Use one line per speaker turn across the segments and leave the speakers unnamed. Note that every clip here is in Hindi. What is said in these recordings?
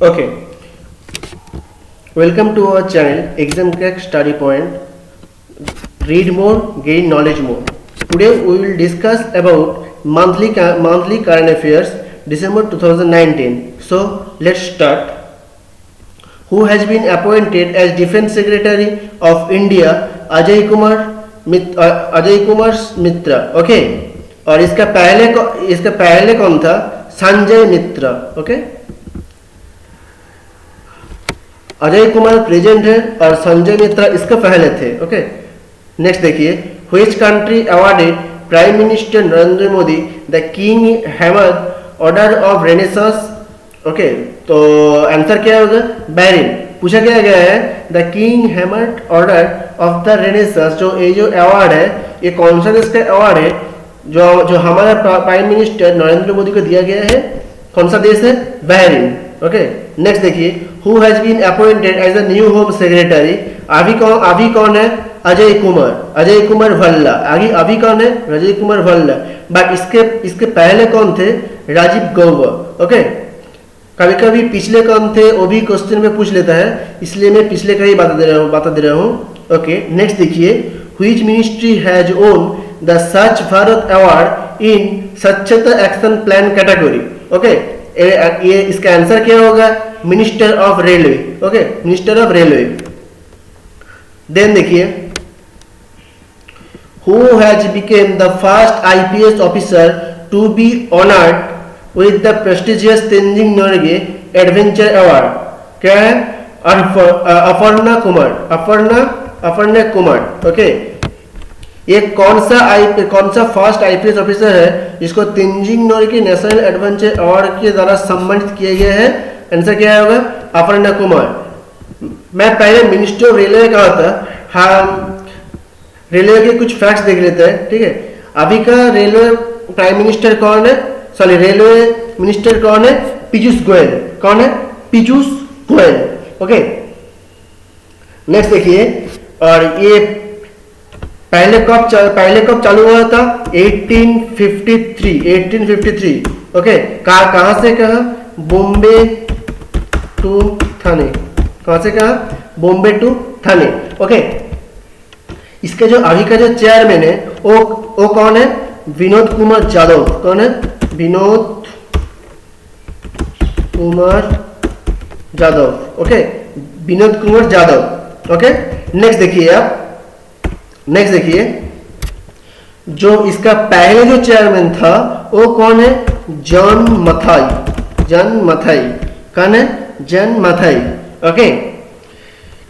Okay, welcome to our channel Exam Crack Study Point. Read more, gain knowledge more. Today we will discuss about monthly current affairs December 2019. So let's start. Who has been appointed as Defense Secretary of India? Ajay Kumar Mitra. Okay, और इसका पहले कौन था? संजय मित्रा. ओके, अजय कुमार प्रेजेंट है और संजय मित्रा इसका पहले थे. ओके, नेक्स्ट देखिए. Which country awarded prime minister Narendra Modi the king Hamad order of renaissance? Okay, तो आंसर क्या होगा? बैरिन. पूछा क्या गया है? The king Hamad order of the renaissance. जो अवार्ड है, ये कौन सा देश का अवार्ड है? जो हमारा प्राइम मिनिस्टर नरेंद्र मोदी को दिया गया है. कौन सा देश है? बहरीन. ओके, नेक्स्ट देखिए. Who has been appointed as the new home secretary? अभी कौन है? अजय कुमार भल्ला. अभी कौन है? अजय कुमार भल्ला. बट इसके पहले कौन थे? राजीव गौबा. ओके, कभी कभी पिछले कौन थे वो भी क्वेश्चन में पूछ लेता है, इसलिए मैं पिछले का ही बता दे रहा हूँ. ओके, नेक्स्ट देखिए. Which ministry has own the स्वच्छ भारत अवार्ड इन स्वच्छता एक्शन प्लान कैटेगरी? ओके, ये इसका आंसर क्या होगा? Minister of railway. Okay, minister of railway. Then देखिए. Who has become the first IPS officer to be honoured with the prestigious Tenzing Norgay adventure award? क्या है? अपर्णा कुमार. ओके, ये कौन सा फर्स्ट आईपीएस ऑफिसर है जिसको Tenzing Norgay national adventure award के द्वारा सम्मानित किया गया है? आंसर क्या होगा? अपर्णा कुमार. मैं पहले मिनिस्टर ऑफ रेलवे कहा था. हम रेलवे के कुछ फैक्ट्स देख लेते हैं. ठीक है, अभी का रेलवे प्राइम मिनिस्टर कौन है? रेलवे मिनिस्टर कौन है? पीयूष गोयल. कौन है? पीयूष गोयल. ओके, नेक्स्ट देखिए. और ये पहले कब चालू हुआ था? 1853. ओके, कहां से कहा? बॉम्बे टू थाने. कहां से कहा? Bombay to Thane. ओके, इसके जो अभी का जो चेयरमैन है वो कौन है? विनोद कुमार जाधव. कौन है? Vinod Kumar Jadhav. Okay, Vinod Kumar Jadhav. Okay, next देखिए. जो इसका पहले जो चेयरमैन था वो कौन है? जॉन मथाई. कौन है? जॉन मथाई. Okay,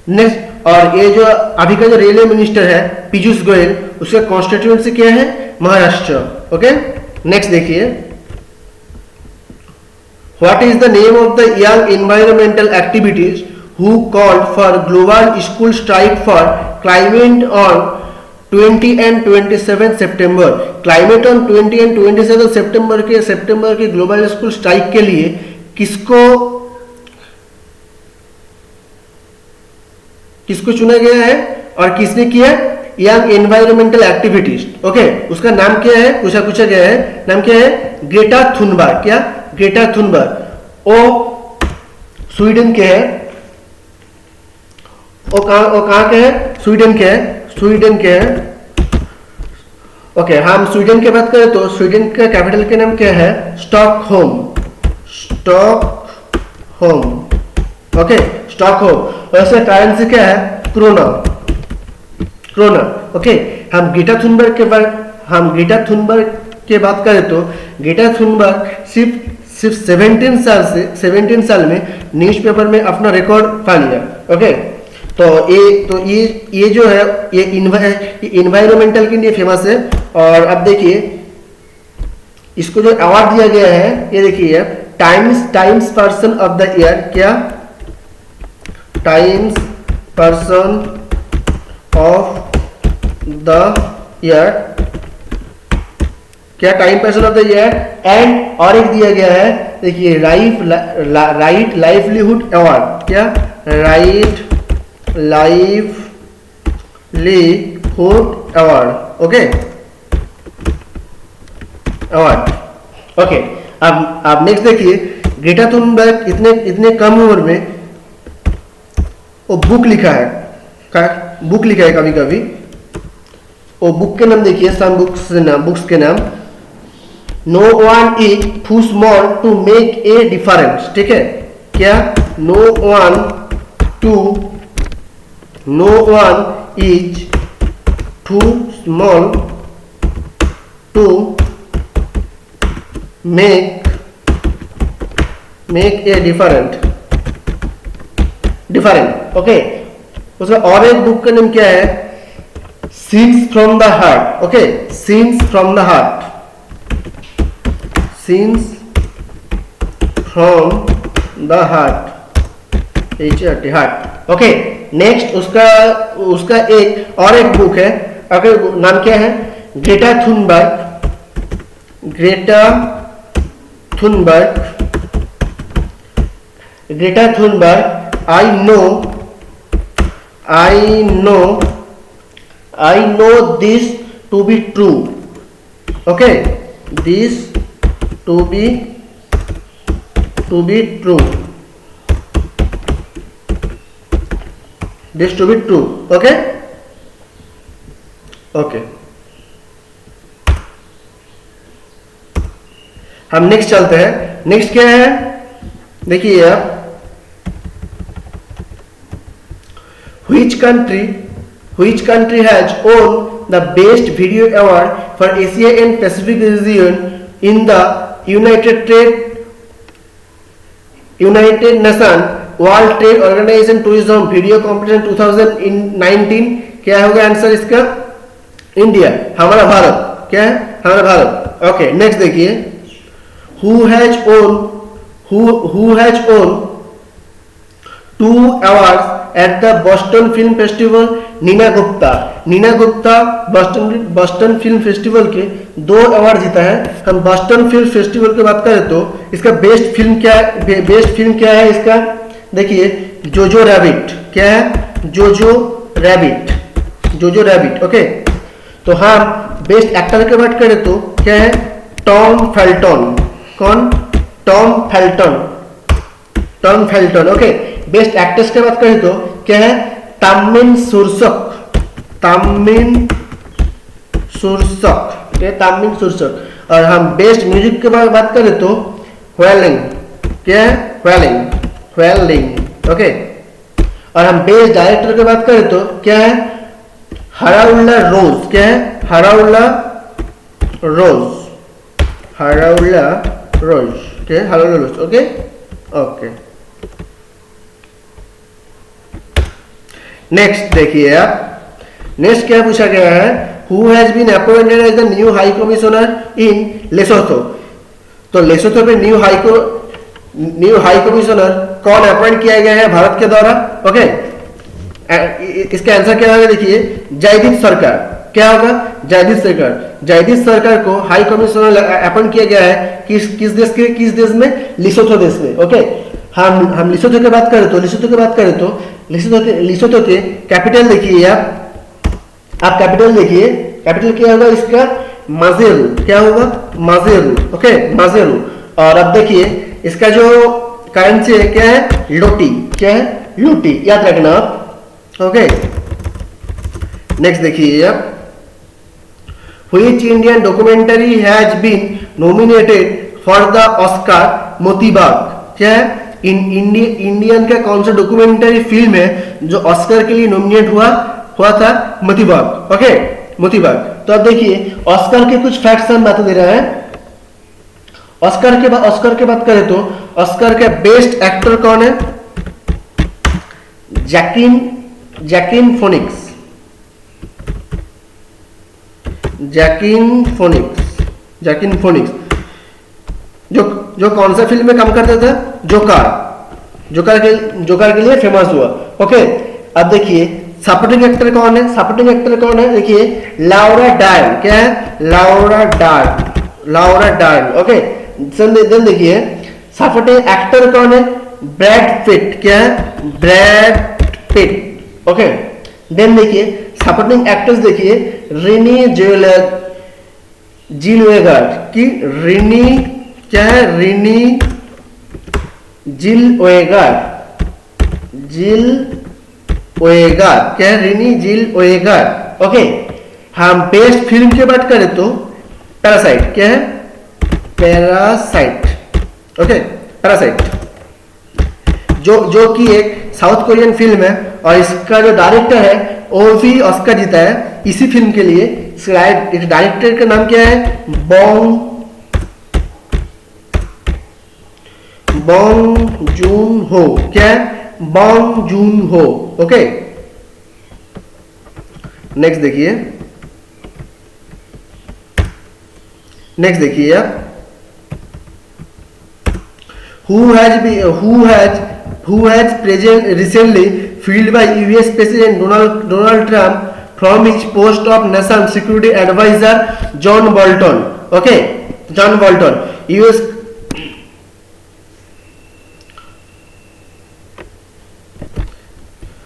next. और ये जो अभी का जो रेलवे मिनिस्टर है पीयूष गोयल, उसका कॉन्स्टिट्यूएंसी क्या है? महाराष्ट्र. ओके, नेक्स्ट देखिए. What is the name of the young environmental activities who called for global school strike for climate on 20 and 27 September? Climate on 20 and 27 सितंबर के ग्लोबल स्कूल स्ट्राइक के लिए किसको चुना गया है और किसने किया? Young environmental activities. ओके, उसका नाम क्या है? पूछा गया है. नाम क्या है? Greta Thunberg. क्या? Greta Thunberg. वो स्वीडन के है. वो कहां के है? स्वीडन के है. ओके, हम स्वीडन की बात करें तो स्वीडन का कैपिटल के नाम क्या है? स्टॉकहोम. Okay, Stockholm. और इसका करेंसी क्या है? क्रोना. ओके, हम ग्रेटा थुनबर्ग के बात करें तो ग्रेटा थुनबर्ग सिर्फ 17 साल में न्यूज़पेपर में अपना रिकॉर्ड पा लिया. ओके, तो ये जो है ये इन्वायरमेंटल के लिए फेमस है. और अब देखिए इसको जो अवार्ड दिया गया है, ये देखिए Times person of the year. क्या? Times person of the year. क्या? Time person of the year. And और एक दिया गया है, देखिए, राइट लाइवलीहुड अवार्ड. क्या? Right Livelihood award. Okay, award. Okay, अब नेक्स्ट देखिए. ग्रेटा थुनबर्ग इतने इतने कम उम्र में वो बुक लिखा है, बुक लिखा है कभी कभी। वो बुक के नाम देखिए, सम बुक्स के नाम, no one is too small to make a difference. ठीक है, क्या? No one is too small to make a different. Okay, उसका और एक बुक का नाम क्या है? Scenes from the heart. Okay, scenes from the heart, scenes from the heart, heart. Okay, next उसका एक और एक बुक है, अगर नाम क्या है? Greta Thunberg, I know this to be true. Okay, this to be true. This to be true. Okay. Okay. हम नेक्स्ट चलते हैं। नेक्स्ट क्या है? देखिए आप, Which country has won the Best Video Award for Asia and Pacific region in the United Nations World Trade Organization Tourism Video Competition 2019? क्या होगा आंसर इसका? इंडिया, हमारा भारत। क्या है? हमारा भारत। ओके, नेक्स्ट देखिए, who has won 2 awards at the Boston Film Festival? Neena Gupta Boston film festival के 2 अवार्ड जीता है। हम बॉस्टन फिल्म फेस्टिवल की बात करें तो इसका बेस्ट फिल्म क्या है इसका? देखिए, जोजो रैबिट। क्या है? जोजो रैबिट। ओके, तो हम बेस्ट एक्टर की बात करें तो क्या है? Tom Felton. कौन? Tom Felton. Okay, best actress की बात करें तो क्या है? तामिन सुरसक। और हम बेस्ट म्यूजिक की बात करें तो व्हेलिंग। क्या है? व्हेलिंग। ओके, और हम बेस्ट डायरेक्टर की बात करें तो क्या है? हराउल्ला रोज। क्या है? हराउल्ला रोज। ओके। नेक्स्ट देखिए आप, नेक्स्ट क्या पूछा गया है? Who has been appointed as the new high commissioner in Lesotho? तो लेसोथो पे न्यू हाई कमिश्नर कौन अपॉइंट किया गया है भारत के द्वारा? ओके, इसका आंसर क्या होगा? देखिए, जयदीप सरकार। क्या होगा? जयदीप सरकार को हाई कमिश्नर अपॉइंट किया गया है किस देश में? लिसोथो देश में। ओके, हम लिसोथो की बात करें तो लिसोथो के कैपिटल देखिए आप कैपिटल देखिए, कैपिटल क्या होगा इसका? माजेरू। क्या होगा? माजेरू। ओके, माजेरू। और अब देखिए, इसका जो करेंसी है क्या है? लोटी। क्या है? लोटी, याद रखना आप। ओके, नेक्स्ट देखिए आप, which Indian documentary has been nominated for the Oscar? Motibagh. क्या है? इंडियन का कौन सा डॉक्यूमेंट्री फिल्म है जो ऑस्कर के लिए नॉमिनेट हुआ था? मोतीबाग। ओके, मोतीबाग। तो अब देखिए, ऑस्कर के कुछ फैक्ट्स हम बता दे रहे हैं। ऑस्कर के बात करें तो ऑस्कर के बेस्ट एक्टर कौन है? जैकिन फोनिक्स जो कौन सा फिल्म में काम करता था? जोकर के लिए फेमस हुआ। ओके, अब देखिए, सपोर्टिंग एक्टर कौन है? देखिए, लाउरा डर्न। क्या है? लाउरा डर्न। ओके, देन देखिए, सपोर्टिंग एक्टर कौन है? Brad Pitt. क्या है? Brad Pitt. ओके, देन देखिए, सपोर्टिंग एक्ट्रेस देखिए, रिनी जिलवेगार्ड की रिनी। क्या है? रिनी जिल ओएगार, जिल ओएगार क्या है, रिनी जिल ओएगार। ओके, हम बेस्ट फिल्म की बात करें तो पैरासाइट क्या है, पैरासाइट। ओके, पैरासाइट जो कि एक साउथ कोरियन फिल्म है और इसका जो डायरेक्टर है वो भी ऑस्कर जीता है इसी फिल्म के लिए। इस डायरेक्टर का नाम क्या है, बॉन्ग जून हो, क्या है, बॉन्ग जून हो। ओके, नेक्स्ट देखिए, नेक्स्ट देखिए आप, who has present recently fired by US President Donald Trump from his post of National Security Advisor John Bolton. Okay, John Bolton, US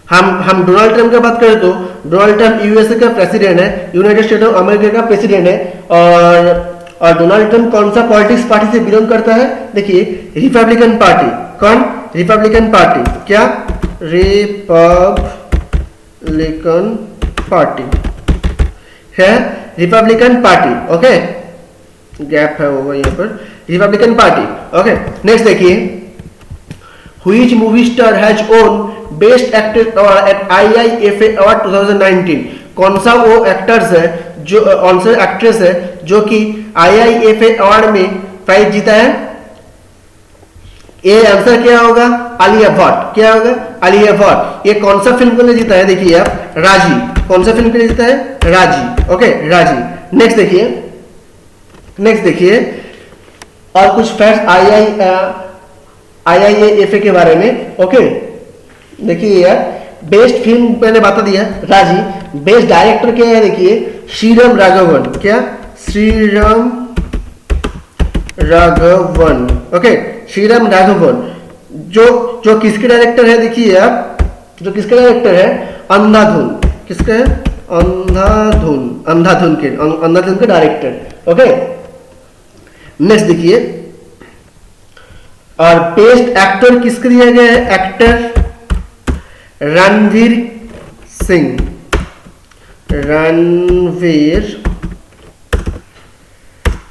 हम डोनाल्ड ट्रम्प की बात करें तो डोनाल्ड ट्रम्प यूएसए का प्रेसिडेंट है, यूनाइटेड स्टेट ऑफ अमेरिका का प्रेसिडेंट है। और डोनाल्ड ट्रम्प कौन सा पॉलिटिक्स पार्टी से बिलोंग करता है, देखिए रिपब्लिकन पार्टी। कौन, रिपब्लिकन पार्टी, क्या, रिपब्लिकन पार्टी है, रिपब्लिकन पार्टी। ओके, गैप है वो यहाँ पर, रिपब्लिकन पार्टी। ओके, नेक्स्ट देखिए, which movie star has own best actor award eight IIFA award 2019। कौन सा वो एक्टर्स है जो, कौन सा एक्ट्रेस है जो कि IIFA अवार्ड में प्राइज जीता है। ये आंसर क्या होगा, आलिया भट्ट। क्या होगा, आलिया भट्ट। ये कौन सा फिल्म के लिए जीता है, देखिए आप, राजी। कौन सा फिल्म के लिए जीता है, राजी। ओके, राजी। नेक्स्ट देखिए, नेक्स्ट देखिए और कुछ फैक्ट्स IIFA के बारे में। ओके, देखिए यार, बेस्ट फिल्म मैंने बता दिया राजी। बेस्ट डायरेक्टर क्या है, देखिए श्रीराम राघवन। क्या, श्रीराम राघवन। ओके, श्रीराम राघवन जो किसके डायरेक्टर है, देखिए आप, जो किसके डायरेक्टर है, अंधाधुन। किसका है, अंधाधुन, अंधाधुन के डायरेक्टर। ओके, नेक्स्ट देखिए, और बेस्ट एक्टर किसके दिया गया है, एक्टर रणवीर सिंह।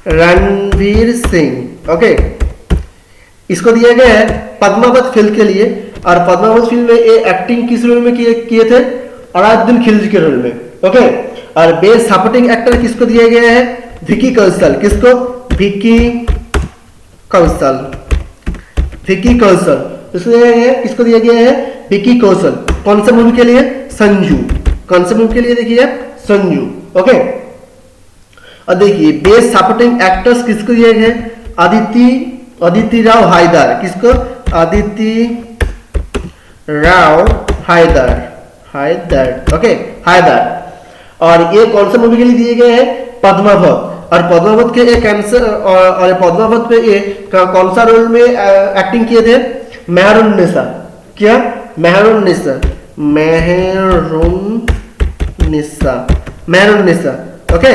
रणवीर सिंह। ओके, इसको दिया गया है पद्मावत फिल्म के लिए। और पद्मावत फिल्म में ये एक्टिंग किस रोल में किए थे, अलाउद्दीन खिलजी के रोल में। ओके, और बेस्ट सपोर्टिंग एक्टर किसको दिया गया है, विकी कौशल। किसको, विकी कौशल, विकी कौशल। किसको दिया गया है, विकी कौशल। कौन सा मूवी के लिए, संजू। कौन सा मूवी के लिए, देखिए संजू। ओके, और देखिए बेस्ट सपोर्टिंग एक्टर्स किसको दिए गए, अदिति राव हैदर। किसको, अदिति राव हैदर। ओके, हैदर। और ये कौन सा मूवी के लिए दिए गए हैं, पद्मावत। और पद्मावत के एक आंसर, और पद्मावत पे ये कौन सा रोल में एक्टिंग किए थे, मेहरुन्निसा। क्या, मेहरुन्निसा। ओके,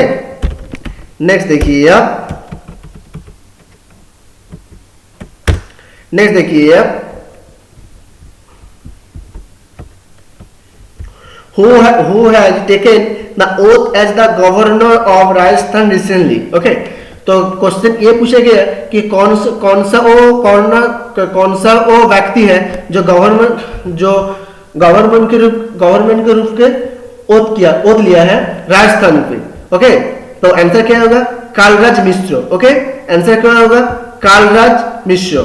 नेक्स्ट देखिए आप, नेक्स्ट देखिए आप, who has taken the oath as the governor of Rajasthan recently। okay, तो क्वेश्चन ये पूछा गया कि कौन सा वो व्यक्ति है जो गवर्नमेंट के रूप के ओथ लिया है राजस्थान पे। ओके, तो आंसर क्या होगा, कालराज मिश्र। ओके, आंसर क्या होगा, कालराज मिश्र।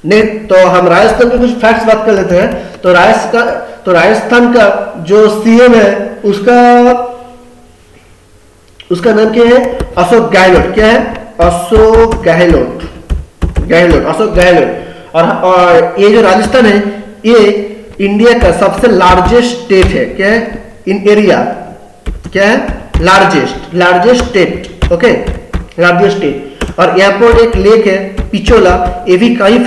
नेक्स्ट, तो हम राजस्थान के कुछ फैक्ट्स बात कर लेते हैं। तो राजस्थान का जो सीएम है उसका नाम क्या है, अशोक गहलोत। क्या है, अशोक गहलोत। और ये जो राजस्थान है ये इंडिया का सबसे लार्जेस्ट स्टेट है। क्या है, इन एरिया। क्या है, largest state. Okay, largest state. और यहाँ पर एक लेक है पिचोला, ये भी काफी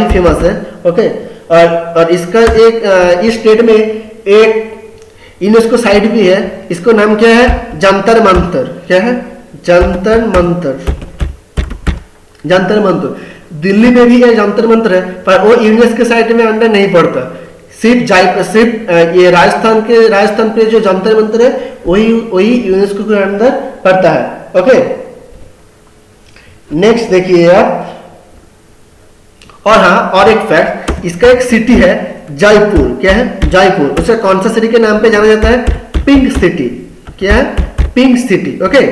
फेमस है। ओके, और इसका एक इस स्टेट में एक यूनेस्को साइट भी है। इसको नाम क्या है, जंतर मंतर। क्या है, जंतर मंतर। जंतर मंतर, दिल्ली में भी ये जंतर मंतर है, पर वो यूनेस्को के साइट में अंडर नहीं पड़ता। सिर्फ ये राजस्थान पे जो जंतर मंतर है वही यूनेस्को के अंदर पड़ता है। ओके, नेक्स्ट देखिए आप, और हाँ, और एक फैक्ट, इसका एक सिटी है जयपुर। क्या है? जयपुर। उसे कौन सा सिटी के नाम पे जाना जाता है? Pink city. क्या है? Pink city. Okay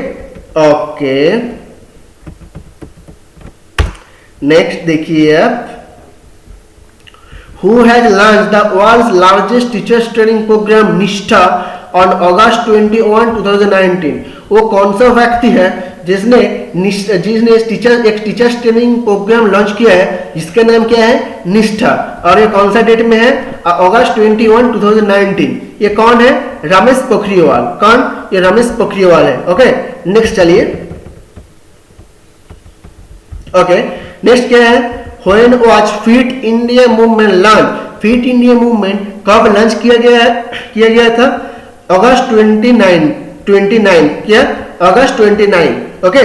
okay, next देखिए आप, who has launched the world's largest teachers training programme Nishtha on August 21, 2019? वो कौन सा व्यक्ति है जिसने एक टीचर्स ट्रेनिंग प्रोग्राम लॉन्च किया है जिसका नाम क्या है? निष्ठा। और ये कौन सा डेट में है? अगस्त 21, 2019। ये कौन है? रमेश पोखरियाल। कौन? ये रमेश पोखरियाल है। ओके, नेक्स्ट चलिए। ओके, नेक्स्ट क्या है? When was fit India movement launch? Fit India movement कब लॉन्च किया गया था? अगस्त 29। क्या? अगस्त 29। ओके,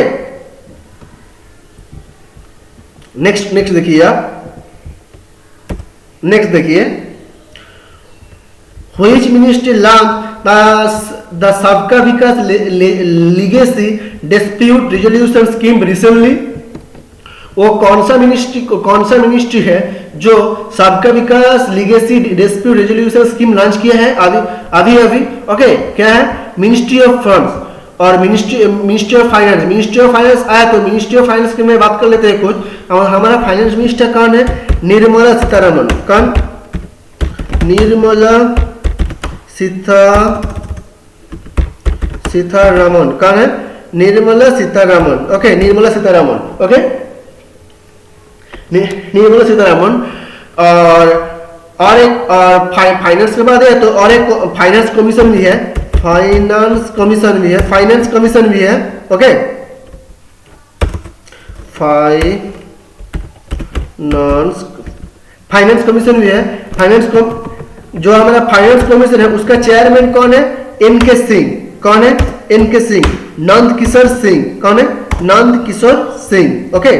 नेक्स्ट देखिए आप, नेक्स्ट देखिए, which ministry launch the Sabka Vikas legacy dispute resolution scheme recently? वो कौन सा मिनिस्ट्री है जो Sabka Vikas legacy dispute resolution scheme launch किया है अभी? ओके, क्या है? मिनिस्ट्री ऑफ फंड्स और ministry of finance. Ministry of finance आया तो मिनिस्ट्री ऑफ फाइनेंस की मैं बात कर लेते हैं कुछ। और हमारा फाइनेंस मिनिस्टर कौन है? निर्मला सीतारमण। कौन? निर्मला सीतारमण। कौन है? निर्मला सीतारमण। ओके, निर्मला सीतारमण। ओके, निर्मला सीतारमण। और एक फाइनेंस के बाद है तो और एक फाइनेंस कमीशन भी है। फाइनेंस कमीशन भी है। ओके, फाइनेंस कमीशन भी है। जो हमारा फाइनेंस कमीशन है उसका चेयरमैन कौन है? एन.के. सिंह। कौन है? एन.के. सिंह। नंद किशोर सिंह। कौन है? नंद किशोर सिंह। ओके,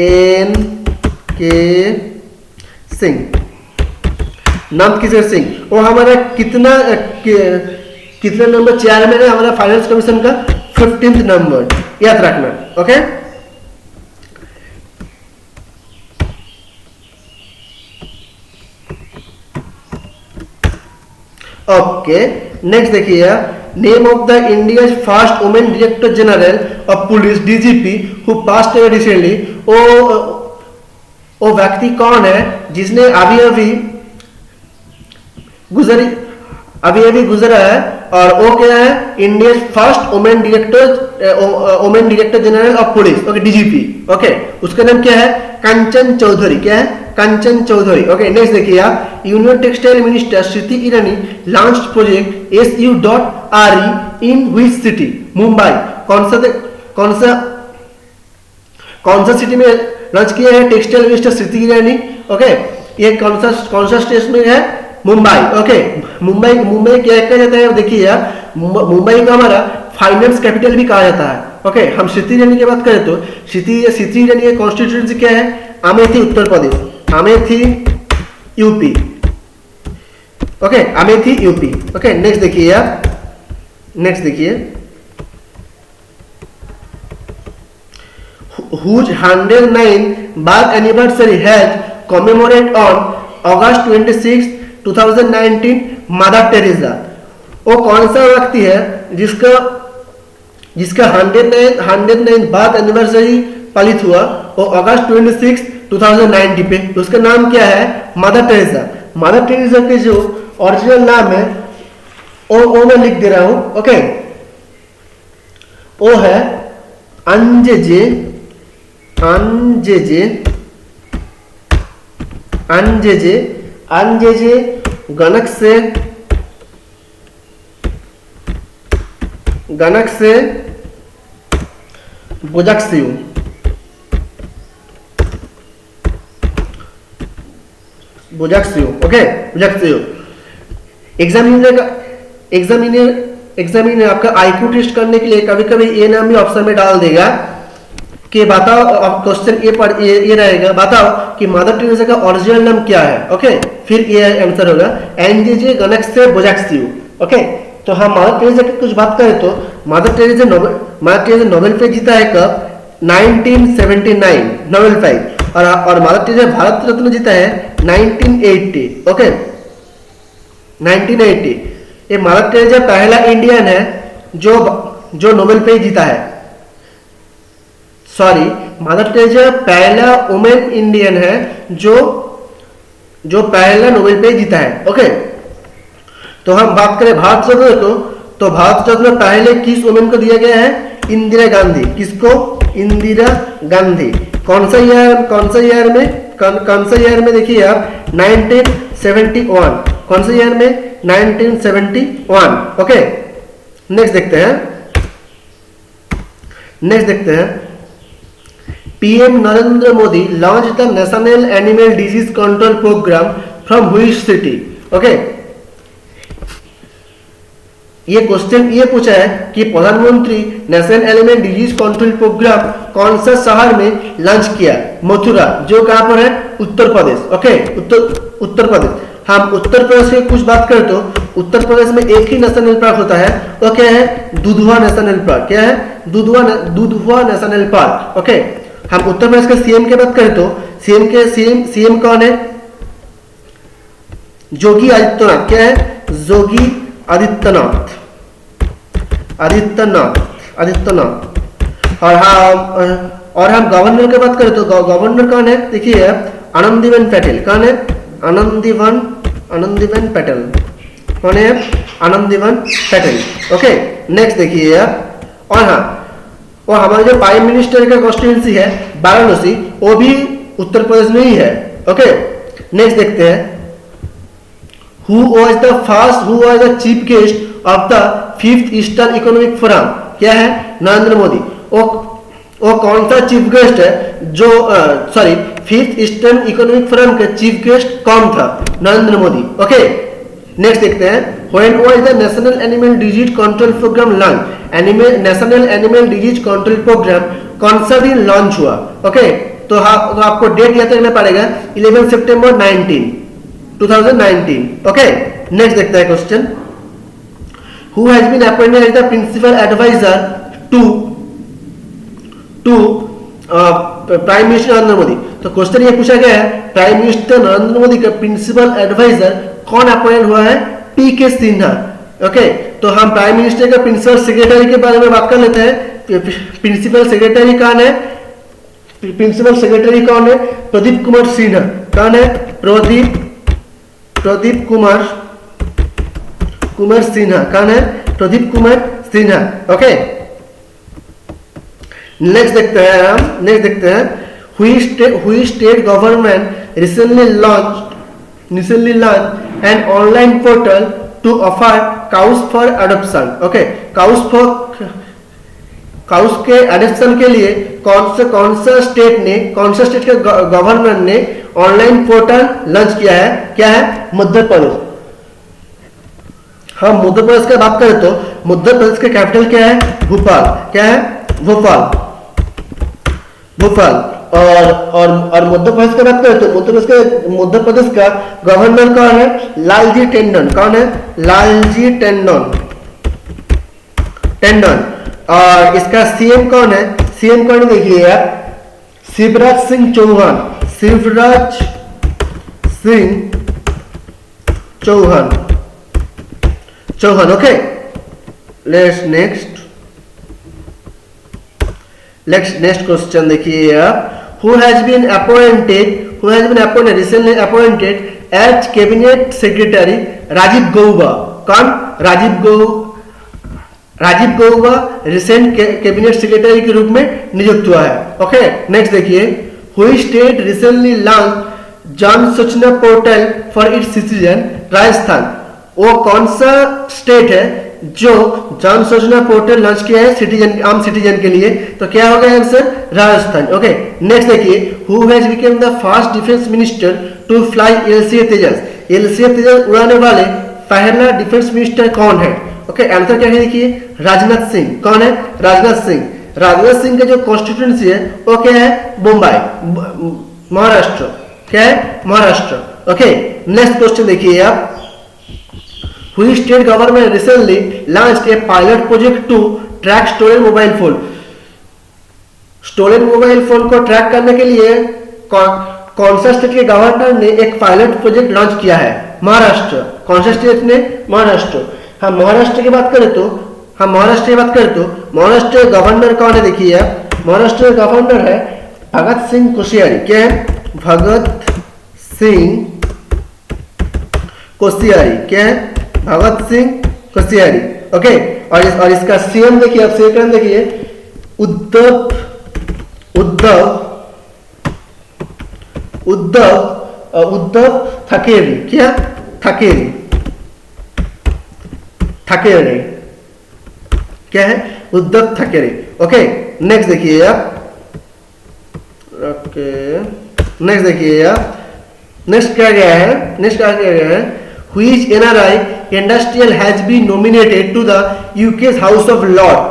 एन.के. सिंह, नंद किशोर सिंह। वो हमारा कितना नंबर चेयरमैन है हमारा फाइनेंस कमीशन का? 15th नंबर, याद रखना। ओके, ओके, नेक्स्ट देखिए, name of the India first women director general of police DGP who passed away recently? वो व्यक्ति कौन है जिसने अभी गुजरा है? और वो क्या है? India first women director general of police. Okay, DGP. Okay, उसका नाम क्या है? कंचन चौधरी। क्या है? कंचन चौधरी। ओके, नेक्स्ट देखिए आप, union textile minister Smriti Irani launch project SU.RE in which city? Mumbai. कौन सा सिटी में लॉन्च किया है textile minister Smriti Irani? Okay, ये कौन सा स्टेट में है? मुंबई। ओके, मुंबई क्या कहा जाता है? देखिए यार, मुंबई को हमारा फाइनेंस कैपिटल भी कहा जाता है। ओके, हम स्मृति ईरानी की बात करें तो स्मृति ईरानी की कॉन्स्टिट्यूएंसी क्या है? Amethi Uttar Pradesh. Amethi UP. Okay, Amethi UP. Okay, next देखिए यार, नेक्स्ट देखिए, whose 109th birth anniversary has commemorated on August 26, 2019 mother Teresa? वो कौन सा व्यक्ति है जिसका 109th बर्थ एनिवर्सरी पालित हुआ वो अगस्त 26, 2019 पे? तो उसका नाम क्या है? Mother Teresa. मदर टेरेसा के जो ओरिजिनल नाम है वो मैं लिख दे रहा हूं। ओके, वो है अंजेजे गणक से बुजाक्सियू। ओके, बुजाक्सियू। एग्जामिनर आपका आईक्यू टेस्ट करने के लिए कभी कभी ये नाम भी ऑप्शन में डाल देगा। कि बताओ, अब क्वेश्चन ये रहेगा, बताओ कि मदर टेरेसा का ओरिजिनल नाम क्या है। ओके, फिर ये आंसर होगा एनजेजे गनेक्से बोजाक्सिउ। ओके, तो हम मदर टेरेसा की कुछ बात करें तो मदर टेरेसा नोबेल प्राइज जीता है कब? 1979 नोबेल प्राइज। और मदर टेरेसा भारत रत्न जीता है 1980। ओके, 1980। ये मदर टेरेसा पहला इंडियन है जो नोबेल प्राइज जीता है। सॉरी, मदर टेरेसा पहला वुमेन इंडियन है जो पहला नोबेल प्राइज जीता है। ओके, तो हम बात करें भारत रत्न तो भारत रत्न पहले किस वुमेन को दिया गया है? इंदिरा गांधी। किसको? इंदिरा गांधी। कौन सा ईयर में देखिए आप 1971। कौन सा ईयर में? 1971। ओके, नेक्स्ट देखते हैं PM Narendra Modi launch the national animal disease control programme from which city? Okay, ये क्वेश्चन ये पूछा है कि प्रधानमंत्री national animal disease control programme कौन सा शहर में लॉन्च किया? मथुरा, जो कहां पर है? उत्तर प्रदेश। ओके, उत्तर प्रदेश। हम उत्तर प्रदेश की कुछ बात करें तो उत्तर प्रदेश में एक ही नेशनल पार्क होता है, वो क्या है? Dudhwa national park. क्या है? Dudhwa national park. ओके, हम उत्तर प्रदेश के सीएम की बात करें तो सीएम कौन है? योगी आदित्यनाथ। क्या है? योगी आदित्यनाथ। और हम गवर्नर की बात करें तो गवर्नर कौन है? देखिए आनंदीबेन पटेल। कौन है? आनंदीबेन पटेल। कौन है? आनंदीबेन पटेल। ओके, नेक्स्ट देखिए आप। और हमारे जो प्राइम मिनिस्टर का कॉन्स्टिट्यूंसी है वाराणसी, वो भी उत्तर प्रदेश में ही है। ओके, नेक्स्ट देखते हैं who was the chief guest of the 5th eastern economic forum? क्या है? नरेंद्र मोदी। वो कौन सा चीफ गेस्ट है जो 5th ईस्टर्न इकोनॉमिक फोरम के चीफ गेस्ट कौन था? नरेंद्र मोदी। ओके, नेक्स्ट देखते हैं when was the national animal disease control program launched? National animal disease control programme कौन सा दिन लॉन्च हुआ? ओके, तो आपको डेट याद रखना पड़ेगा 11 सितंबर 2019। ओके, नेक्स्ट देखते हैं question who has been appointed as the principal adviser to prime minister Narendra Modi. तो क्वेश्चन ये पूछा गया है प्राइम मिनिस्टर नरेंद्र मोदी का प्रिंसिपल एडवाइजर कौन अपॉइंट हुआ है? पीके सिन्हा। ओके, तो हम प्राइम मिनिस्टर का प्रिंसिपल सेक्रेटरी के बारे में बात कर लेते हैं। प्रिंसिपल सेक्रेटरी कौन है? प्रदीप कुमार सिन्हा। कौन है? प्रदीप कुमार सिन्हा। कौन है? प्रदीप कुमार सिन्हा। ओके, नेक्स्ट देखते हैं which state government recently launched an online portal to offer cows for adoption? Okay, cows के एडॉप्शन के लिए कौन सा स्टेट के गवर्नमेंट ने ऑनलाइन पोर्टल लॉन्च किया है? क्या है? मध्य प्रदेश। हम मध्य प्रदेश की बात करें तो मध्य प्रदेश का कैपिटल क्या है? भोपाल। क्या है? भोपाल। और मध्य प्रदेश की बात करें तो मध्य प्रदेश का गवर्नर कौन है? लालजी टंडन। कौन है? लालजी टंडन। और इसका सीएम कौन है? देखिए आप, Shivraj Singh Chouhan. Okay, let's next question देखिए आप, who has been recently appointed as cabinet secretary? Rajiv Gauba. कौन? Rajiv Gauba recent cabinet secretary के रूप में नियुक्त हुआ है। ओके, नेक्स्ट देखिए which state recently launched Jan Suchana portal for its citizen? Rajasthan. वो कौन सा स्टेट है जो जन सूचना पोर्टल लॉन्च किया है आम सिटीजन के लिए? तो क्या होगा आंसर? राजस्थान। ओके, नेक्स्ट देखिए who has become the first defence minister to fly LCA Tejas उड़ाने वाले पहला डिफेंस मिनिस्टर कौन है? ओके, आंसर क्या है? देखिए राजनाथ सिंह। कौन है? राजनाथ सिंह। राजनाथ सिंह का जो कॉन्स्टिट्यूंसी है वो क्या है, मुंबई, महाराष्ट्र, क्या है, महाराष्ट्र। ओके, नेक्स्ट क्वेश्चन देखिए आप, Which state government recently launched a pilot project to track stolen mobile phone? Stolen mobile phone को ट्रैक करने के लिए कौन सा स्टेट के गवर्नर ने एक पायलट प्रोजेक्ट लॉन्च किया है, महाराष्ट्र। कौन सा स्टेट ने, महाराष्ट्र। हम महाराष्ट्र की बात करें तो महाराष्ट्र के गवर्नर कौन है, देखिए आप, महाराष्ट्र के गवर्नर है भगत सिंह कोश्यारी। क्या है, भगत सिंह कोश्यारी। क्या है, भगत सिंह कोश्यारी। ओके, और इसका सीएम देखिए आप, सीएम देखिए उद्धव ठाकरे। क्या, ठाकरे, क्या है, उद्धव ठाकरे। ओके, नेक्स्ट देखिए आप, नेक्स्ट देखिए आप, नेक्स्ट क्या गया है, Which NRI industrial has been nominated to the UK's House of Lords?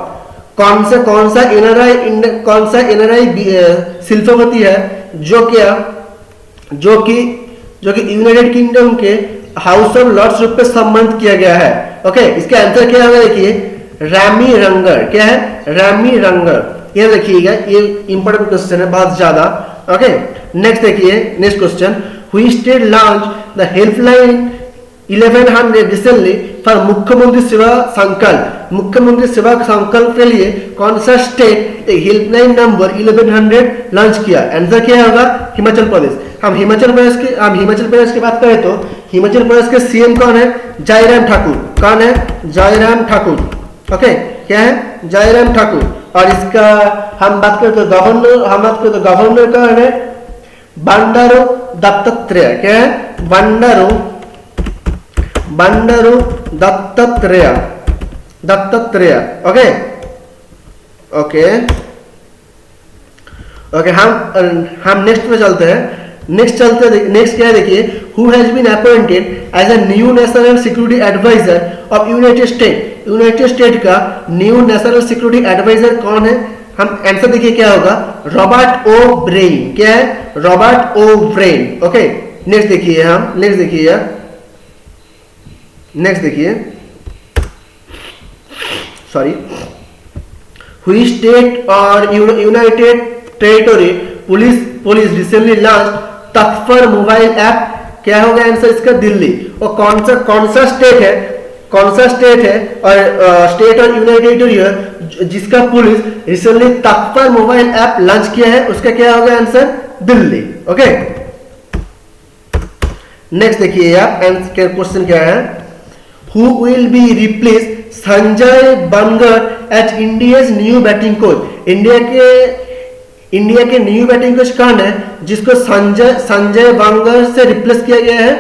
कौन सा NRI शिल्पपति है जो कि यूनाइटेड किंगडम के हाउस ऑफ लॉर्ड्स रूप में सम्मानित किया गया है। ओके, इसका आंसर क्या होगा, देखिए रैमी रंगर। क्या है, रैमी रंगर। ये देखिएगा, ये इंपॉर्टेंट क्वेश्चन है बहुत ज्यादा। ओके, नेक्स्ट देखिए, next question, Which state launched the helpline 1100 recently for मुख्यमंत्री सेवा संकल्प? मुख्यमंत्री सेवा संकल्प के लिए कौन सा स्टेट एक हेल्पलाइन नंबर 1100 लॉन्च किया? आंसर क्या होगा, हिमाचल प्रदेश। हम हिमाचल प्रदेश की बात करें तो हिमाचल प्रदेश के सीएम कौन है, जयराम ठाकुर। कौन है, जयराम ठाकुर। ओके, क्या है, जयराम ठाकुर। और इसका हम बात करें तो गवर्नर कौन है, बंडारू दत्तात्रेय। क्या है, बंडारू दत्तात्रेय। ओके, हम नेक्स्ट पे चलते हैं। नेक्स्ट क्या है, देखिए who has been appointed as a new national security adviser of United State का न्यू नेशनल सिक्योरिटी एडवाइजर कौन है? हम आंसर देखिए क्या होगा, रॉबर्ट ओ ब्रेन। क्या है, रॉबर्ट ओ ब्रेन। ओके, नेक्स्ट देखिए Which state और United territory police recently launch तत्पर मोबाइल ऐप? क्या होगा आंसर इसका, दिल्ली। और कौन सा स्टेट है और स्टेट और यूनाइटेड टेरिटरी है जिसका पुलिस रिसेंटली तत्पर मोबाइल ऐप लॉन्च किया है, उसका क्या होगा आंसर, दिल्ली। ओके, नेक्स्ट देखिए आप, क्वेश्चन क्या है, Who will be replace Sanjay Bangar as India's new batting coach? India के न्यू बैटिंग कोच कौन है जिसको संजय बंगर से रिप्लेस किया गया है?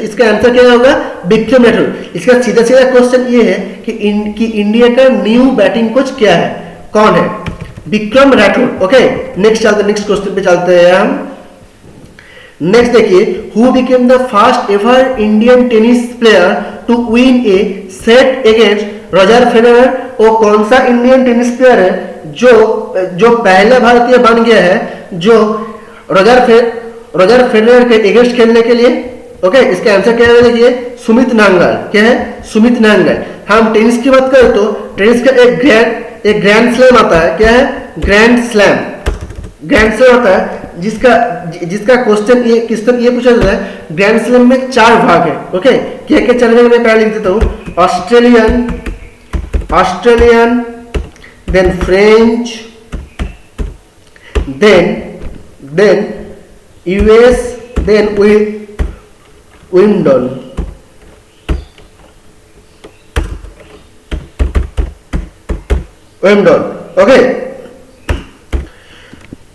इसका आंसर क्या होगा, विक्रम राठौर। इसका सीधा क्वेश्चन ये है कि इंडिया का न्यू बैटिंग कोच क्या है, कौन है, Vikram Rathore. Okay, next question पे चलते हैं हम। नेक्स्ट देखिए, who became the first ever Indian tennis player to win a set against Roger Federer? वो कौन सा इंडियन टेनिस प्लेयर है जो पहला भारतीय बन गया है जो रॉजर फेडरर के अगेंस्ट खेलने के लिए? ओके, इसका आंसर क्या है, देखिए सुमित नांगल। क्या है, सुमित नांगल। हम टेनिस की बात करें तो टेनिस का एक ग्रैंड स्लैम आता है। क्या है, ग्रैंड स्लैम होता है जिसका क्वेश्चन ये पूछा जाता है, ग्रैंड स्लैम में 4 भाग है। ओके, क्या चलेगा, मैं पहले लिख देता हूँ, Australian, then French, then US, then Wimbledon. Okay,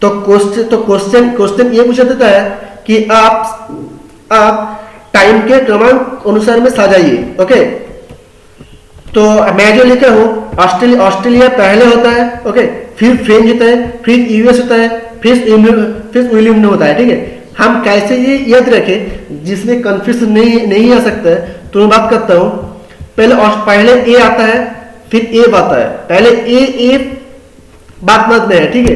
तो क्वेश्चन ये पूछा जाता है कि आप टाइम के क्रमांक अनुसार में सजाइए। ओके, तो मैं जो लिखा हूं, ऑस्ट्रेलिया पहले होता है। ओके, फिर फ्रेंच होता है, फिर यूएस होता है, फिर विलियमडन होता है। ठीक है, हम कैसे ये याद रखें जिसमें कंफ्यूजन नहीं आ सकता है, तो मैं बात करता हूं। पहले ए आता है, फिर ए आता है। बात में है, ठीक है।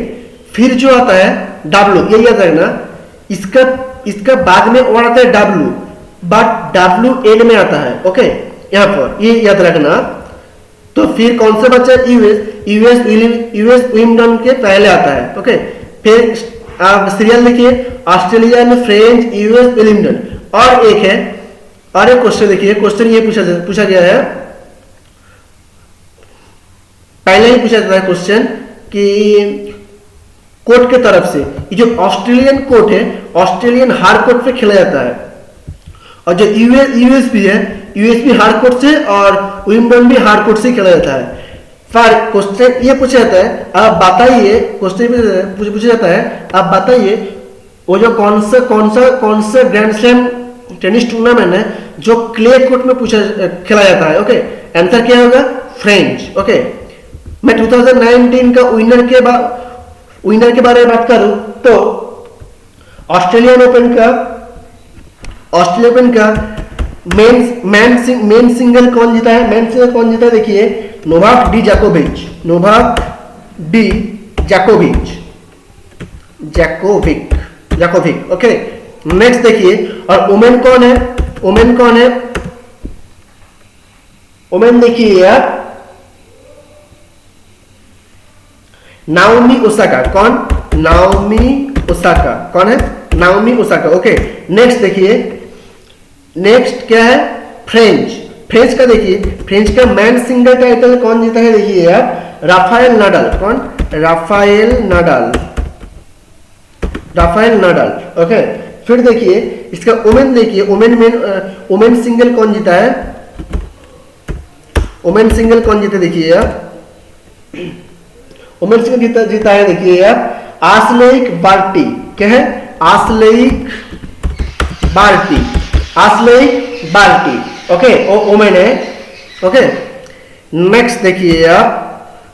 फिर जो आता है W, ये याद रखना, इसका बाद में और आता है W, बट W एंड में आता है, ओके, यहाँ पर ये याद रखना। तो फिर कौन सा बच्चा, यूएस विंबलडन के पहले आता है, ओके। फिर आप सीरियल देखिए, ऑस्ट्रेलियन, फ्रेंच, यूएस विंबलडन। और एक है, और एक क्वेश्चन देखिए, क्वेश्चन ये पूछा गया है, पहले ही पूछा जाता है क्वेश्चन कि कोर्ट के तरफ से, ये जो ऑस्ट्रेलियन कोर्ट है, ऑस्ट्रेलियन हार्ड कोर्ट पे खेला जाता है, और जो यूएस भी है, यूएस भी हार्ड कोर्ट से और विंबलडन भी हार्ड कोर्ट से खेला जाता है। फिर क्वेश्चन ये पूछा जाता है, आप बताइए, क्वेश्चन पूछा जाता है, आप बताइए वो जो कौन सा ग्रैंड स्लैम टेनिस टूर्नामेंट है जो क्ले कोर्ट में खेला जाता है, ओके। आंसर क्या होगा, फ्रेंच, ओके। मैं 2019 का विनर के बारे में बात करूं तो ऑस्ट्रेलियन ओपन का मेन सिंगल कौन जीता है, देखिए, Novak D Djokovic, okay. Next देखिए, और वुमेन कौन है, वुमेन देखिए आप, नाओमी ओसाका, कौन है, नाओमी ओसाका, ओके। नेक्स्ट देखिए, नेक्स्ट क्या है, फ्रेंच का देखिए, फ्रेंच का मैन सिंगल टाइटल कौन जीता है, देखिए आप, राफेल नाडाल, ओके। फिर देखिए इसका वुमेन, देखिए वुमेन सिंगल कौन जीता है, देखिए आप, वुमेन सिंगल जीता है, देखिए आप, आस्लेइक बार्टी, क्या है, आस्लेइक बार्टी, ओके, वो वुमेन है, ओके। नेक्स्ट देखिए आप,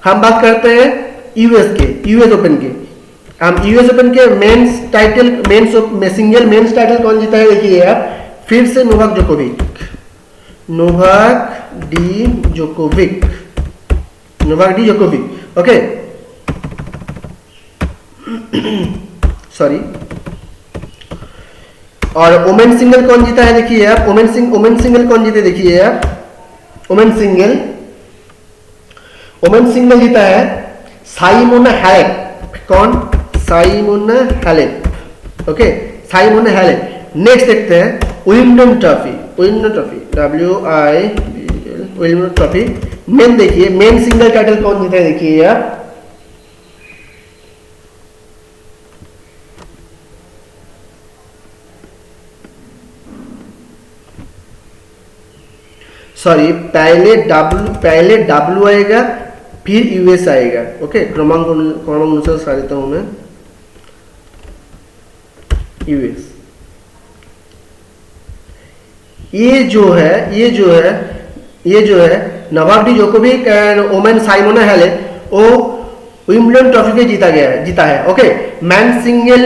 हम बात करते हैं यूएस ओपन के। हम यूएस ओपन के सिंगल मेंस टाइटल कौन जीता है, देखिए आप, फिर से Novak D Djokovic, okay. Sorry, और वुमेन सिंगल कौन जीता है, देखिए आप, वुमेन सिंगल कौन जीते, देखिए आप, वुमेन सिंगल जीता है साइमोना हैलेप, कौन, साइमोना हैलेप, ओके, साइमोना हैलेप। नेक्स्ट देखते हैं Wimbledon trophy, Wimbledon trophy main, देखिए मेन सिंगल टाइटल कौन जीता है, देखिए आप, सॉरी, पहले W आएगा, फिर यूएस आएगा, ओके। क्रमांक अनुसार सारिता हूं मैं, यूएस, ये जो है Novak Djokovic and women Simona Halep, वो विंबलडन ट्रॉफी पे जीता है, ओके। मैन सिंगल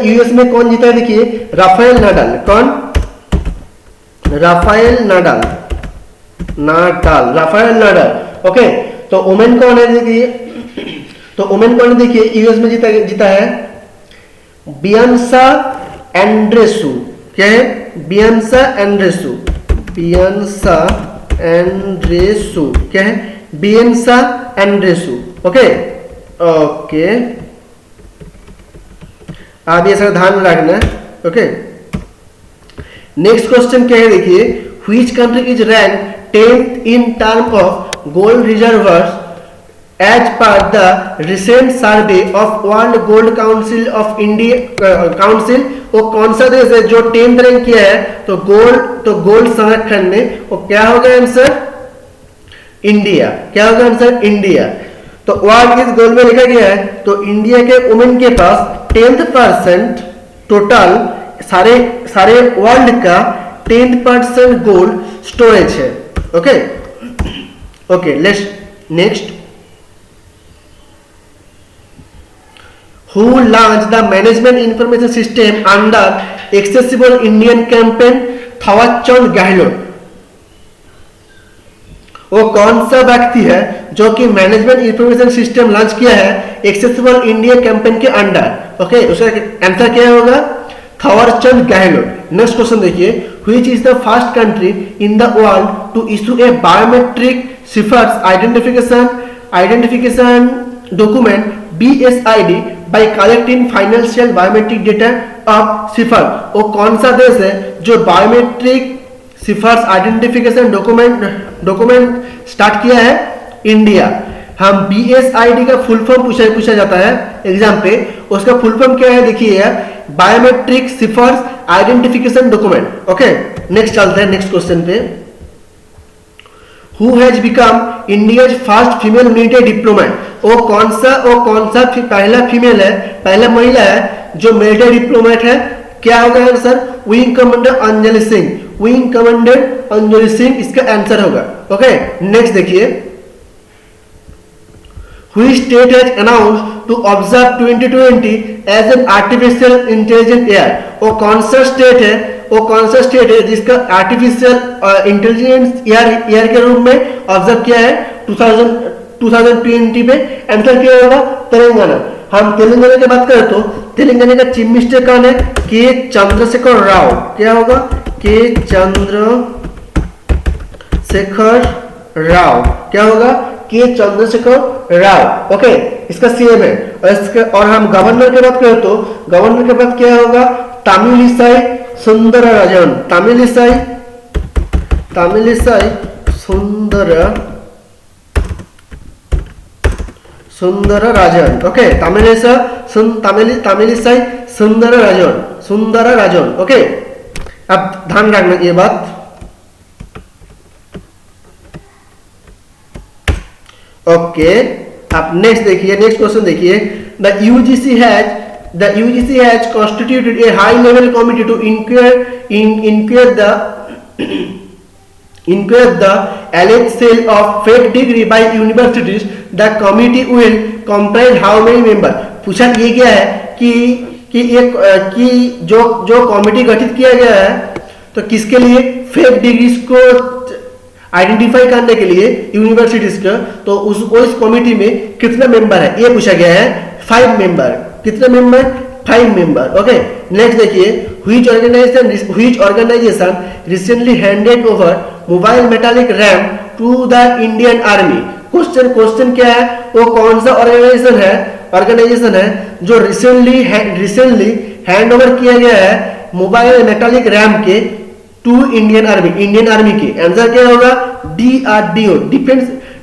यूएस में कौन जीता है, देखिए, राफेल नाडाल, ओके। तो वुमेन कौन है, देखिए, यूएस में जीता है बियांसा एंड्रेसू, क्या है, बियांसा एंड्रेसू, क्या है, बियांसा एंड्रेसू, ओके। आप ये सब ध्यान रखना, ओके। नेक्स्ट क्वेश्चन क्या है, देखिए, which country is rank 10th in term of gold reserves as per the recent survey of World Gold Council of India, वो कौन सा देश है जो 10th रैंक किया है, तो गोल्ड संरक्षण में, वो क्या होगा आंसर, इंडिया, क्या होगा आंसर, इंडिया। तो वर्ल्ड इस गोल्ड में लिखा गया है, तो इंडिया के वुमेन के पास 10% टोटल सारे वर्ल्ड का 10% गोल्ड स्टोरेज है, okay. Let's next, who launched the management information system under accessible Indian campaign, Thawar Chand Gehlot, वो कौन सा व्यक्ति है जो कि मैनेजमेंट इंफॉर्मेशन सिस्टम लॉन्च किया है एक्सेसिबल इंडिया कैंपेन के अंडर। ओके, उसका आंसर क्या होगा? थावरचंद गहलोत। नेक्स्ट क्वेश्चन देखिए, which is the first country in the world to issue a biometric seafarers identification document BSID by collecting financial biometric data of seafarer? वो कौन सा देश है जो biometric seafarers identification document start किया है? इंडिया। हम BSID का फुल फॉर्म पूछा जाता है एग्जाम पे, उसका फुल फॉर्म क्या है देखिए, biometric seafarers identification document. Okay, next चलते हैं नेक्स्ट क्वेश्चन पे। Who has become India's first female military diplomat? वो कौन सा पहला फीमेल है, पहला महिला है जो मिलिट्री डिप्लोमेट है? क्या होगा answer? Wing commander Anjali Singh. Wing commander Anjali Singh इसका आंसर होगा। ओके, नेक्स्ट देखिए, Which state has announced to observe 2020 as an artificial intelligent year? वो कौन सा स्टेट है जिसका आर्टिफिशियल इंटेलिजेंस ईयर के रूप में ऑब्जर्व किया है 2020 पे? आंसर क्या होगा? तेलंगाना। हम तेलंगाना की बात करें तो तेलंगाना का चीफ मिनिस्टर कौन है? के चंद्रशेखर राव। क्या होगा? के चंद्रशेखर राव। क्या होगा? के चंद्रशेखर राव। ओके, इसका सीएम है। और हम गवर्नर की बात करें तो गवर्नर के बाद क्या होगा? तमिलिसाई सुंदरराजन। तमिलिसाई सुंदरराजन। ओके, तमिलिसाई सुंदरराजन। ओके, अब ध्यान रखना ये बात। ओके, अब नेक्स्ट देखिए, नेक्स्ट क्वेश्चन देखिए, the UGC has constituted a high level committee to inquire the alleged sale of fake degree by universities. The committee will comprise how many members? पूछा ये गया है कि जो कमिटी गठित किया गया है तो किसके लिए? फेक डिग्रीज को आइडेंटिफाई करने के लिए यूनिवर्सिटीज का। तो उस कमिटी में कितने मेंबर है ये पूछा गया है? 5 मेंबर। कितने मेंबर? 5 मेंबर। ओके, नेक्स्ट देखिए, which organisation recently handed over mobile metallic ram to the Indian army? Question क्या है? वो कौन सा ऑर्गेनाइजेशन है जो रिसेंटली हैंड ओवर किया गया है मोबाइल मेटालिक रैम के टू इंडियन आर्मी के? आंसर क्या होगा? DRDO।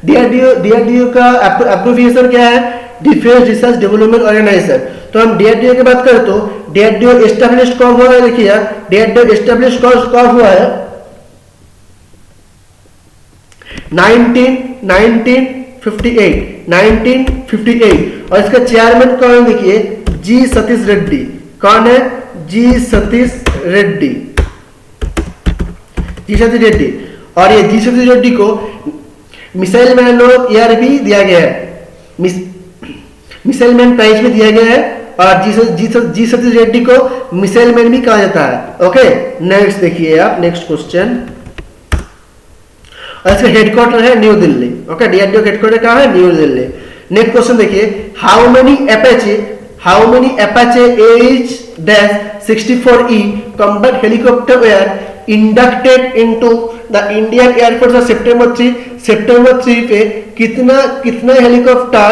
DRDO का एब्रिविएशन क्या है? Defence research development organisation. तो हम DRDO की बात करें तो DRDO एस्टैब्लिश कब हुआ है? देखिए, DRDO एस्टैब्लिश कब हुआ है? 1958। और इसका चेयरमैन कौन है? देखिए, G सतीश रेड्डी। कौन है? G सतीश रेड्डी। और ये G सतीश रेड्डी को मिसाइल मैन ऑफ ईयर भी दिया गया है, मिसाइल मैन प्राइज भी दिया गया है। और जी सतीश रेड्डी को मिसाइल मैन भी कहा जाता है। ओके, नेक्स्ट देखिए आप, नेक्स्ट क्वेश्चन। और इसका हेडक्वार्टर है new Delhi. Okay, DRDO headquarter कहाँ है? न्यू दिल्ली। नेक्स्ट क्वेश्चन देखिए, how many Apache AH-64E combat helicopter were inducted into the Indian Air Force of September 3 पे कितना हेलीकॉप्टर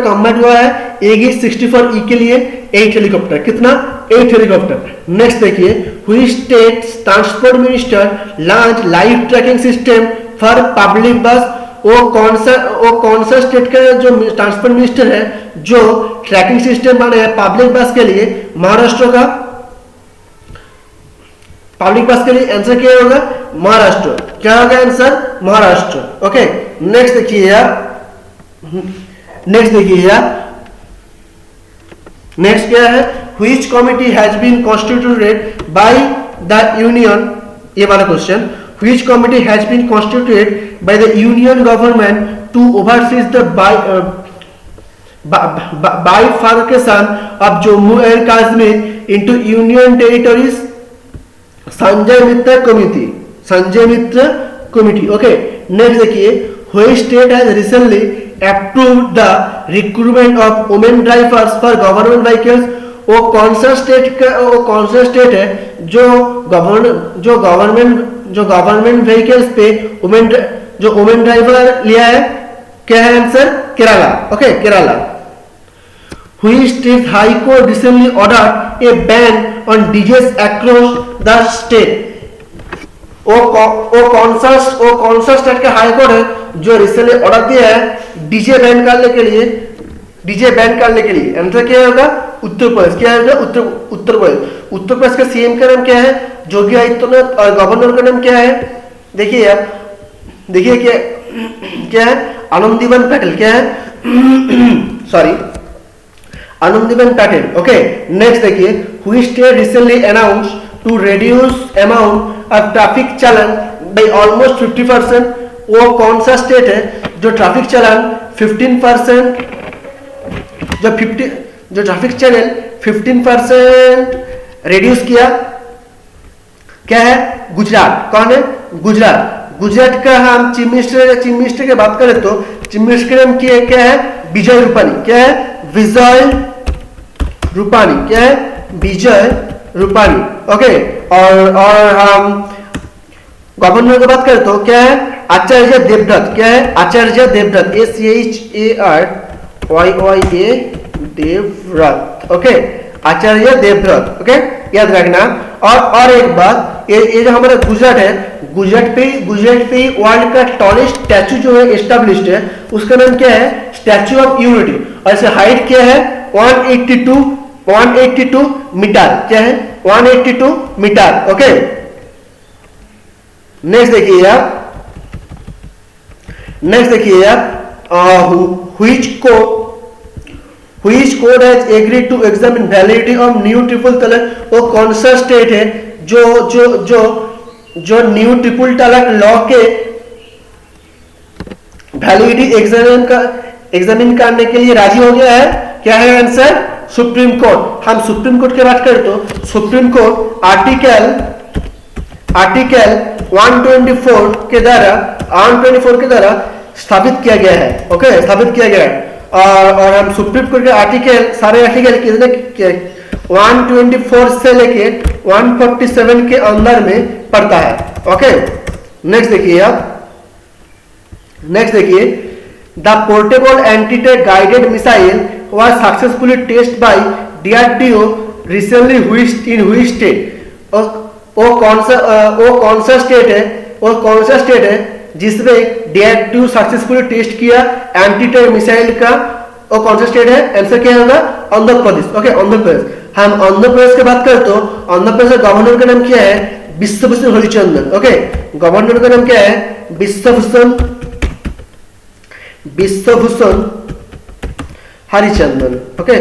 कॉम्बैट हुआ है? AH-64E के लिए 8 हेलीकॉप्टर। कितना? 8 हेलीकॉप्टर। नेक्स्ट देखिए, which state transport minister launch live tracking system for public बस? वो कौन सा स्टेट का जो ट्रांसपोर्ट मिनिस्टर है जो ट्रैकिंग सिस्टम बनाया है पब्लिक बस के लिए? महाराष्ट्र का। पब्लिक बस के लिए आंसर क्या होगा? महाराष्ट्र। क्या होगा आंसर? महाराष्ट्र। ओके, नेक्स्ट देखिए आप, नेक्स्ट क्या है? Which committee has been constituted by the union? ये वाला क्वेश्चन, which committee has been constituted by the union government to oversee the bifurcation of Jammu and Kashmir into union territories? Sanjay Mitra committee, Sanjay Mitra committee. Okay, next देखिए, which state has recently approved the recruitment of women drivers for government vehicles. वो कौन सा स्टेट है जो गवर्नमेंट व्हीकल्स पे वुमेन ड्राइवर लिया है? क्या है answer? Kerala. Okay, Kerala. Which state high court recently ordered a ban on DJs across the state? वो कौन सा स्टेट का हाई कोर्ट है जो रिसेंटली ऑर्डर दिया है डीजे बैन करने के लिए? डीजे बैन करने के लिए आंसर क्या होगा? उत्तर प्रदेश। क्या होगा? उत्तर प्रदेश। उत्तर प्रदेश का सीएम का नाम क्या है? योगी आदित्यनाथ। और गवर्नर का नाम क्या है? देखिए यार, देखिए क्या है? आनंदीबेन पटेल। क्या है? Sorry, Anandiben Patel. Okay, next देखिए, which state recently announced to reduce amount of traffic challan by almost 50%? वो कौन सा स्टेट है जो ट्रैफिक चालान 15% जो ट्रैफिक चालान 15% रिड्यूस किया? क्या है? गुजरात। कौन है? गुजरात। गुजरात का हम चीफ मिनिस्टर की बात करें तो चीफ मिनिस्टर का नाम क्या है? विजय रूपानी। क्या है? विजय रूपानी। क्या है? विजय रूपानी। ओके, और हम गवर्नर की बात करें तो क्या है? आचार्य देवव्रत। क्या है? Acharya Devvrat. ACHARYYA Devvrat. Okay, Acharya Devvrat. Okay, याद रखना। और एक बात, ये जो हमारा गुजरात है, गुजरात पे वर्ल्ड का टॉलेस्ट स्टैचू जो है एस्टैब्लिश्ड है, उसका नाम क्या है? Statue of unity. और इसका हाइट क्या है? 182 मीटर। क्या है? 182 मीटर। ओके, नेक्स्ट देखिए आप, which court has agreed to examine validity of new triple तलाक? वो कौन सा स्टेट है जो न्यू ट्रिपल तलाक लॉ के वैलिडिटी एग्जामिन करने के लिए राजी हो गया है? क्या है आंसर? Supreme court. हम सुप्रीम कोर्ट की बात करें तो सुप्रीम कोर्ट आर्टिकल 124 के द्वारा स्थापित किया गया है। ओके, स्थापित किया गया है। और हम सुप्रीम कोर्ट के सारे आर्टिकल कितने 124 से लेके 147 के अंदर में पड़ता है। ओके, नेक्स्ट देखिए, the portable anti-tank guided missile was successfully tested by DRDO recently in which state? वो कौन सा स्टेट है जिसमें DRDO सक्सेसफुली टेस्ट किया एंटी टैंक मिसाइल का? वो कौन सा स्टेट है? आंसर क्या होगा? आंध्र प्रदेश। ओके, आंध्र प्रदेश। हम आंध्र प्रदेश की बात करें तो आंध्र प्रदेश का गवर्नर का नाम क्या है? विश्वभूषण हरिचंदन। ओके, गवर्नर का नाम क्या है? विश्वभूषण हरिचंदन। ओके,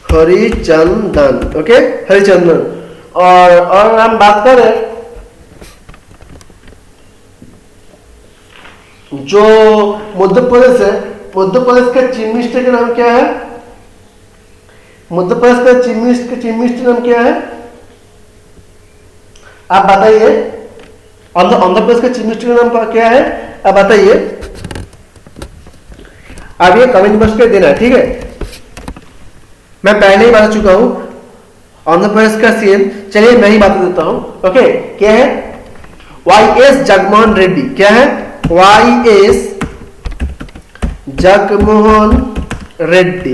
हरिचंदन। ओके, हरिचंदन। और हम बात करें जो मध्य प्रदेश है, मध्य प्रदेश का चीफ मिनिस्टर का नाम क्या है? मध्य प्रदेश का चीफ मिनिस्टर नाम क्या है? आप बताइए। आंध्र प्रदेश का चीफ मिनिस्टर का नाम क्या है? आप बताइए। अब ये कमेंट बॉक्स पे देना है, ठीक है? मैं पहले ही बता चुका हूं आंध्र प्रदेश का सीएम। चलिए मैं ही बता देता हूं। ओके, क्या है? YS जगनमोहन रेड्डी। क्या है? YS जगनमोहन रेड्डी।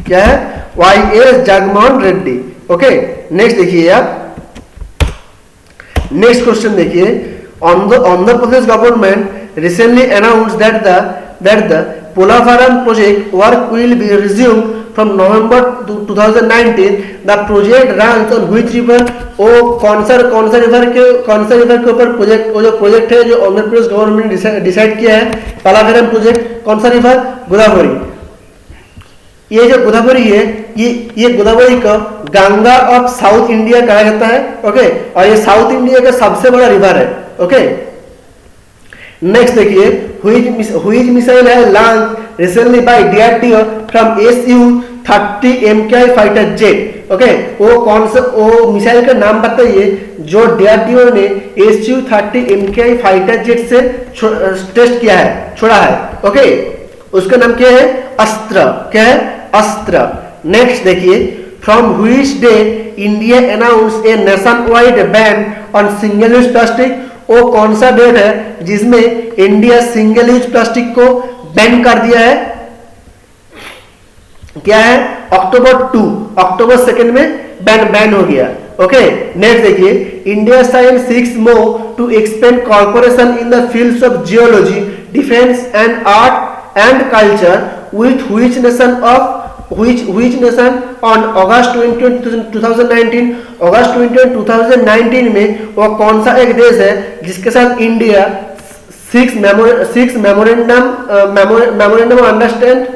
क्या है? YS Jaganmohan Reddy. Okay, next देखिए आप, नेक्स्ट क्वेश्चन देखिए। Andhra Pradesh government recently announced that the Polavaram project work will be resumed from November 2019. The project runs on which river? वो कौन सा रिवर के ऊपर प्रोजेक्ट है जो आंध्र प्रदेश गवर्नमेंट ने डिसाइड किया है? पोलावरम प्रोजेक्ट। कौन सा रिवर? गोदावरी। ये जो गोदावरी है, ये गोदावरी को गंगा ऑफ साउथ इंडिया कहा जाता है। ओके, और ये साउथ इंडिया का सबसे बड़ा रिवर है। ओके, नेक्स्ट देखिए, which missile है launched recently by DRDO from Su-30 MKI fighter jet? Okay, वो कौन सा वो मिसाइल का नाम बताइए जो DRDO ने Su-30 MKI फाइटर जेट से टेस्ट किया है, छोड़ा है। ओके, उसका नाम क्या है? अस्त्र। क्या है? अस्त्र। नेक्स्ट देखिए, from which day India announce a nation wide ban on single use plastic. वो कौन सा डेट है जिसमें इंडिया सिंगल यूज प्लास्टिक को बैन कर दिया है? क्या है? अक्टूबर 2, अक्टूबर 2 में बैन हो गया। ओके, नेक्स्ट देखिए, India sign 6 more to expand corporation in the fields of geology, defence and art and culture with which nation on August 2019। August 2019 में वो कौन सा एक देश है जिसके साथ इंडिया 6 मेमोरेंडम अंडरस्टैंड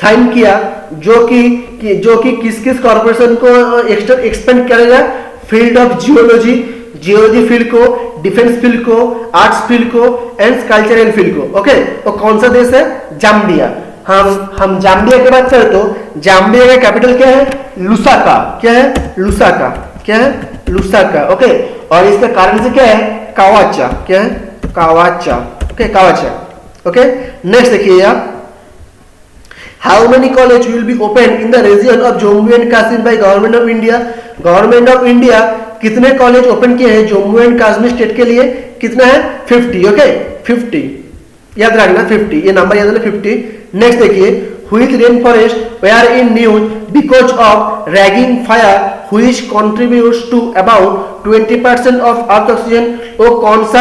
साइन किया, जो कि किस कॉर्पोरेशन को एक्सपेंड करेगा? फील्ड ऑफ जियोलॉजी फील्ड को, डिफेंस फील्ड को, आर्ट्स फील्ड को एंड कल्चरल फील्ड को। ओके, तो कौन सा देश है? जाम्बिया। हम जाम्बिया की बात करें तो जाम्बिया का कैपिटल क्या है? लुसाका। क्या है? लुसाका। क्या है? लुसाका। ओके, और इसका करेंसी क्या है? कावाचा। क्या है? कावाचा। ओके, कावाचा। ओके, नेक्स्ट देखिए आप, How many college will be opened in the region of Jammu and Kashmir by Government of India? Government of India कितने कॉलेज ओपन किए हैं जम्मू एंड कश्मीर स्टेट के लिए? कितना है? 50। ओके, 50 याद रखना, 50 ये नंबर याद रखना, 50। नेक्स्ट देखिए, which rainforest were in news because of ragging fire which contributes to about 20% of earth oxygen। वो कौन सा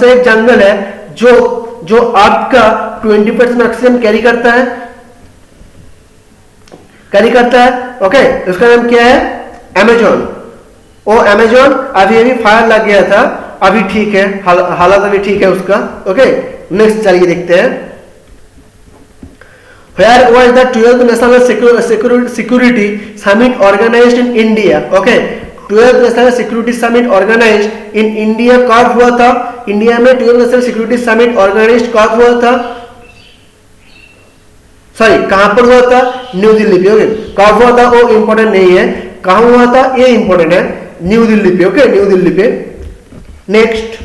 एक जंगल है जो अर्थ का 20% ऑक्सीजन कैरी करता है। ओके, उसका नाम क्या है? अमेजोन। वो अमेजोन अभी फायर लग गया था, अभी ठीक है, हालत अभी ठीक है उसका। ओके, नेक्स्ट चलिए देखते हैं, Where was the 12th National Security Summit organized in India? Okay, 12th National Security Summit organized in India कब हुआ था? इंडिया में 12th National Security Summit organized कब हुआ था? सॉरी, कहां पर हुआ था? न्यू दिल्ली पे। ओके, कब हुआ था वो इंपॉर्टेंट नहीं है, कहां हुआ था ये इंपॉर्टेंट है, न्यू दिल्ली पे। ओके, न्यू दिल्ली पे। नेक्स्ट,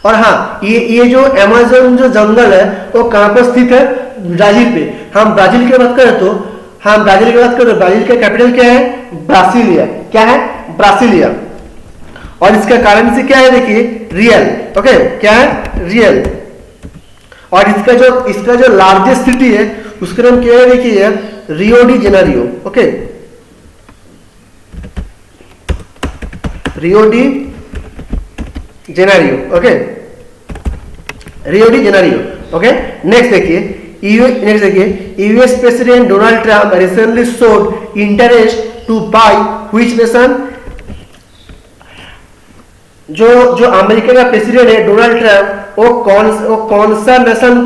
और हाँ, ये जो अमेज़न जो जंगल है वो कहां पर स्थित है? ब्राजील पे। हम ब्राजील की बात करें तो ब्राजील का कैपिटल क्या है? ब्रासिलिया। क्या है? ब्रासिलिया। और इसका करेंसी क्या है? देखिए, रियल। ओके, क्या है? रियल। और इसका जो लार्जेस्ट सिटी है उसका नाम क्या है? देखिए, Rio de Janeiro. Okay, Rio de Janeiro. Okay, Rio de Janeiro. Okay, next देखिए, US president Donald Trump recently showed interest to buy which nation. जो अमेरिका का प्रेसिडेंट है डोनाल्ड ट्रम्प, वो कौन सा नेशन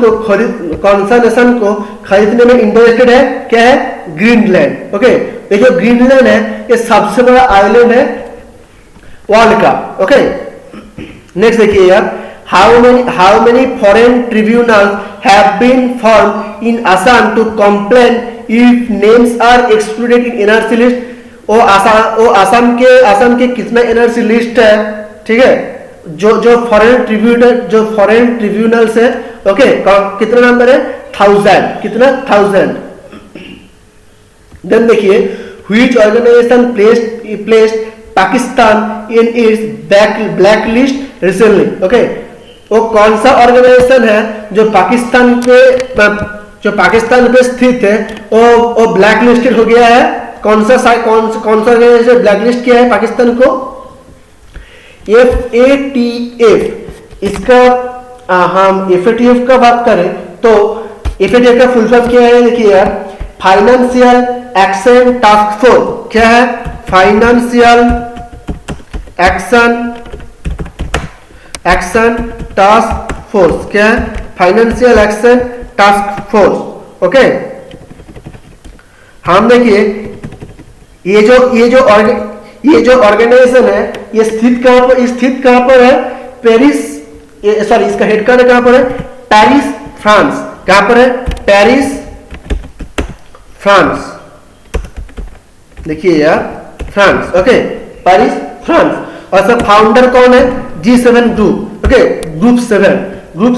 को खरीदने में इंटरेस्टेड है? क्या है? ग्रीनलैंड। ओके, ये जो ग्रीनलैंड है ये सबसे बड़ा आइलैंड है वर्ल्ड का। ओके, नेक्स्ट देखिए यार, how many foreign tribunals have been formed in Assam to complain if names are excluded in NRC list। वो असम के कितना NRC लिस्ट है? ठीक है, जो फॉरेन ट्रिब्यूनल्स है। ओके, कितना नंबर है? 1000। कितना? 1000। देन देखिए, which organization placed Pakistan in its black list recently। Okay, वो कौन सा ऑर्गेनाइजेशन है जो पाकिस्तान पे स्थित है वो ब्लैक लिस्टेड हो गया है? कौन सा ऑर्गेनाइजेशन ब्लैक लिस्ट किया है पाकिस्तान को? FATF। इसका हम FATF का बात करें तो FATF का फुल फॉर्म क्या है? देखिए यार, फाइनेंशियल एक्शन टास्क फोर्स। क्या है? Financial action task force. क्या है? Financial action task force. Okay, हम देखिए, ये जो ऑर्गेनाइजेशन है ये स्थित कहां पर है? पेरिस। सॉरी, इसका हेडक्वार्टर कहां पर है? Paris, France. कहां पर है? Paris, France. देखिए यार, फ्रांस, ओके, पेरिस, फ्रांस। और सब फाउंडर कौन है? G7 ग्रुप, ओके, ग्रुप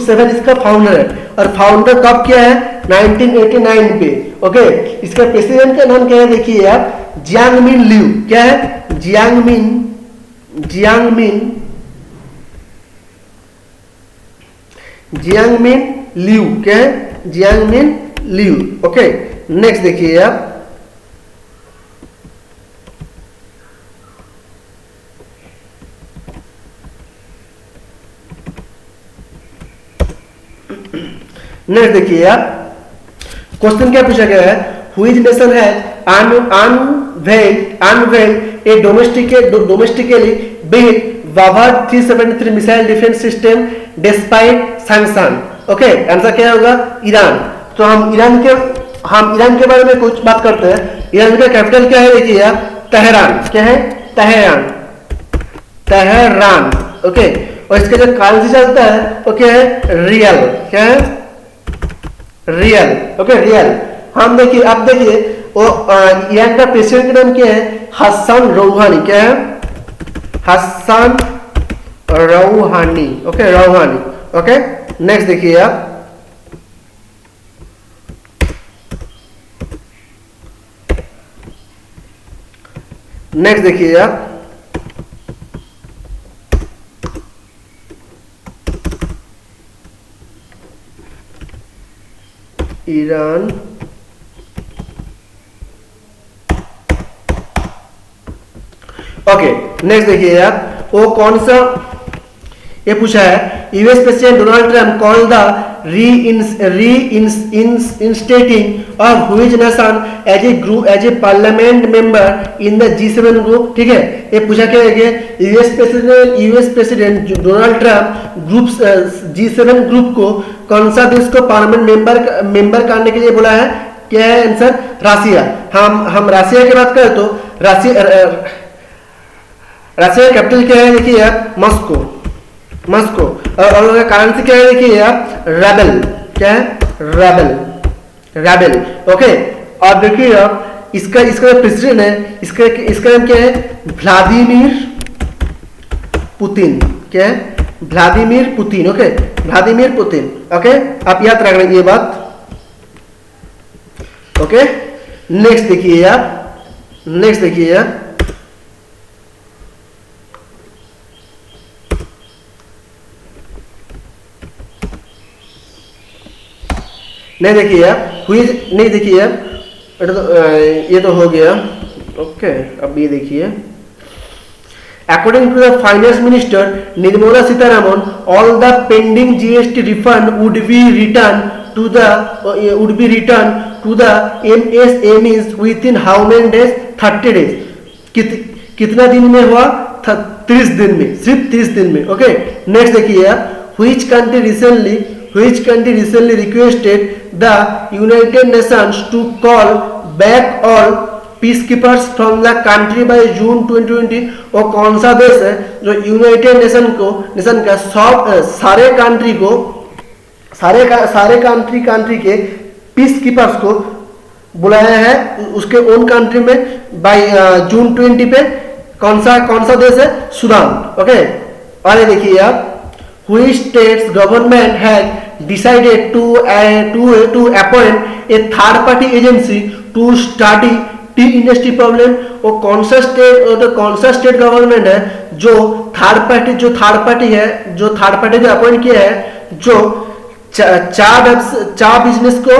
7 इसका फाउंडर है। और फाउंडर कब किया है? 1989 पे, ओके। इसका प्रेसिडेंट का नाम क्या है? देखिए आप, जियांगमिन लियू। क्या है? जियांगमिन लियू। क्या है? जियांगमिन लियू, ओके। नेक्स्ट देखिए आप, नेक्स्ट देखिए आप, क्वेश्चन क्या पूछा गया है? Which nation has unveiled a domestically built Bavar 373 missile defence system despite sanction? Okay, answer क्या होगा? ईरान। तो हम ईरान के बारे में कुछ बात करते हैं। ईरान का कैपिटल क्या है? देखिए आप, तेहरान। क्या है? Tehran, okay. और इसका जो करेंसी चलता है वो क्या है? रियल। क्या है? Real, okay, real. हम देखिए, अब देखिए वो ईरान का प्रेसिडेंट का नाम क्या है? हसन रूहानी। क्या है? हसन रूहानी, ओके, रूहानी, ओके। नेक्स्ट देखिए आप, नेक्स्ट देखिए आप, ईरान ओके। नेक्स्ट देखिए आप, वो कौन सा, ये पूछा है, US president Donald Trump call the reinstating of which nation as a parliament member in the G7 group? ठीक है, ये पूछा क्या है कि US president Donald Trump group G7 group को कौन सा देश को पार्लियामेंट मेंबर करने के लिए बोला है? क्या है आंसर? रसिया। हम रसिया की बात करें तो रसिया कैपिटल क्या है? देखिए आप, मॉस्को। और करेंसी क्या है? देखिए आप, रेबल। क्या है? Rebel, okay. और देखिए आप, इसका प्रेसिडेंट है, इसका नाम क्या है? Vladimir Putin. क्या है? Vladimir Putin, okay, Vladimir Putin, okay. आप याद रख लेंगे ये बात, ओके। नेक्स्ट देखिए आप, नहीं देखिए आप, नहीं देखिए आप, ये तो हो गया, ओके। अब ये देखिए, according to the finance minister Nirmala Sitharaman, all the pending GST refund would be returned to the MSMEs within how many days? 30 days। कितना दिन में हुआ? 30 दिन में, सिर्फ 30 दिन में, ओके। नेक्स्ट देखिए आप, which country recently requested the United Nations to call back all peacekeepers from the country by June 2020? और कौन सा देश है जो यूनाइटेड नेशन का सारे कंट्री के पीस कीपर्स को बुलाया है उसके ओन कंट्री में बाय जून 20 पे? कौन सा देश है? Sudan, okay. और ये देखिए आप, which states government has decided to appoint a third party agency to study T industry problem? वो कौन सा स्टेट गवर्नमेंट है जो थर्ड पार्टी को अपॉइंट किया है, जो चा बिजनेस को,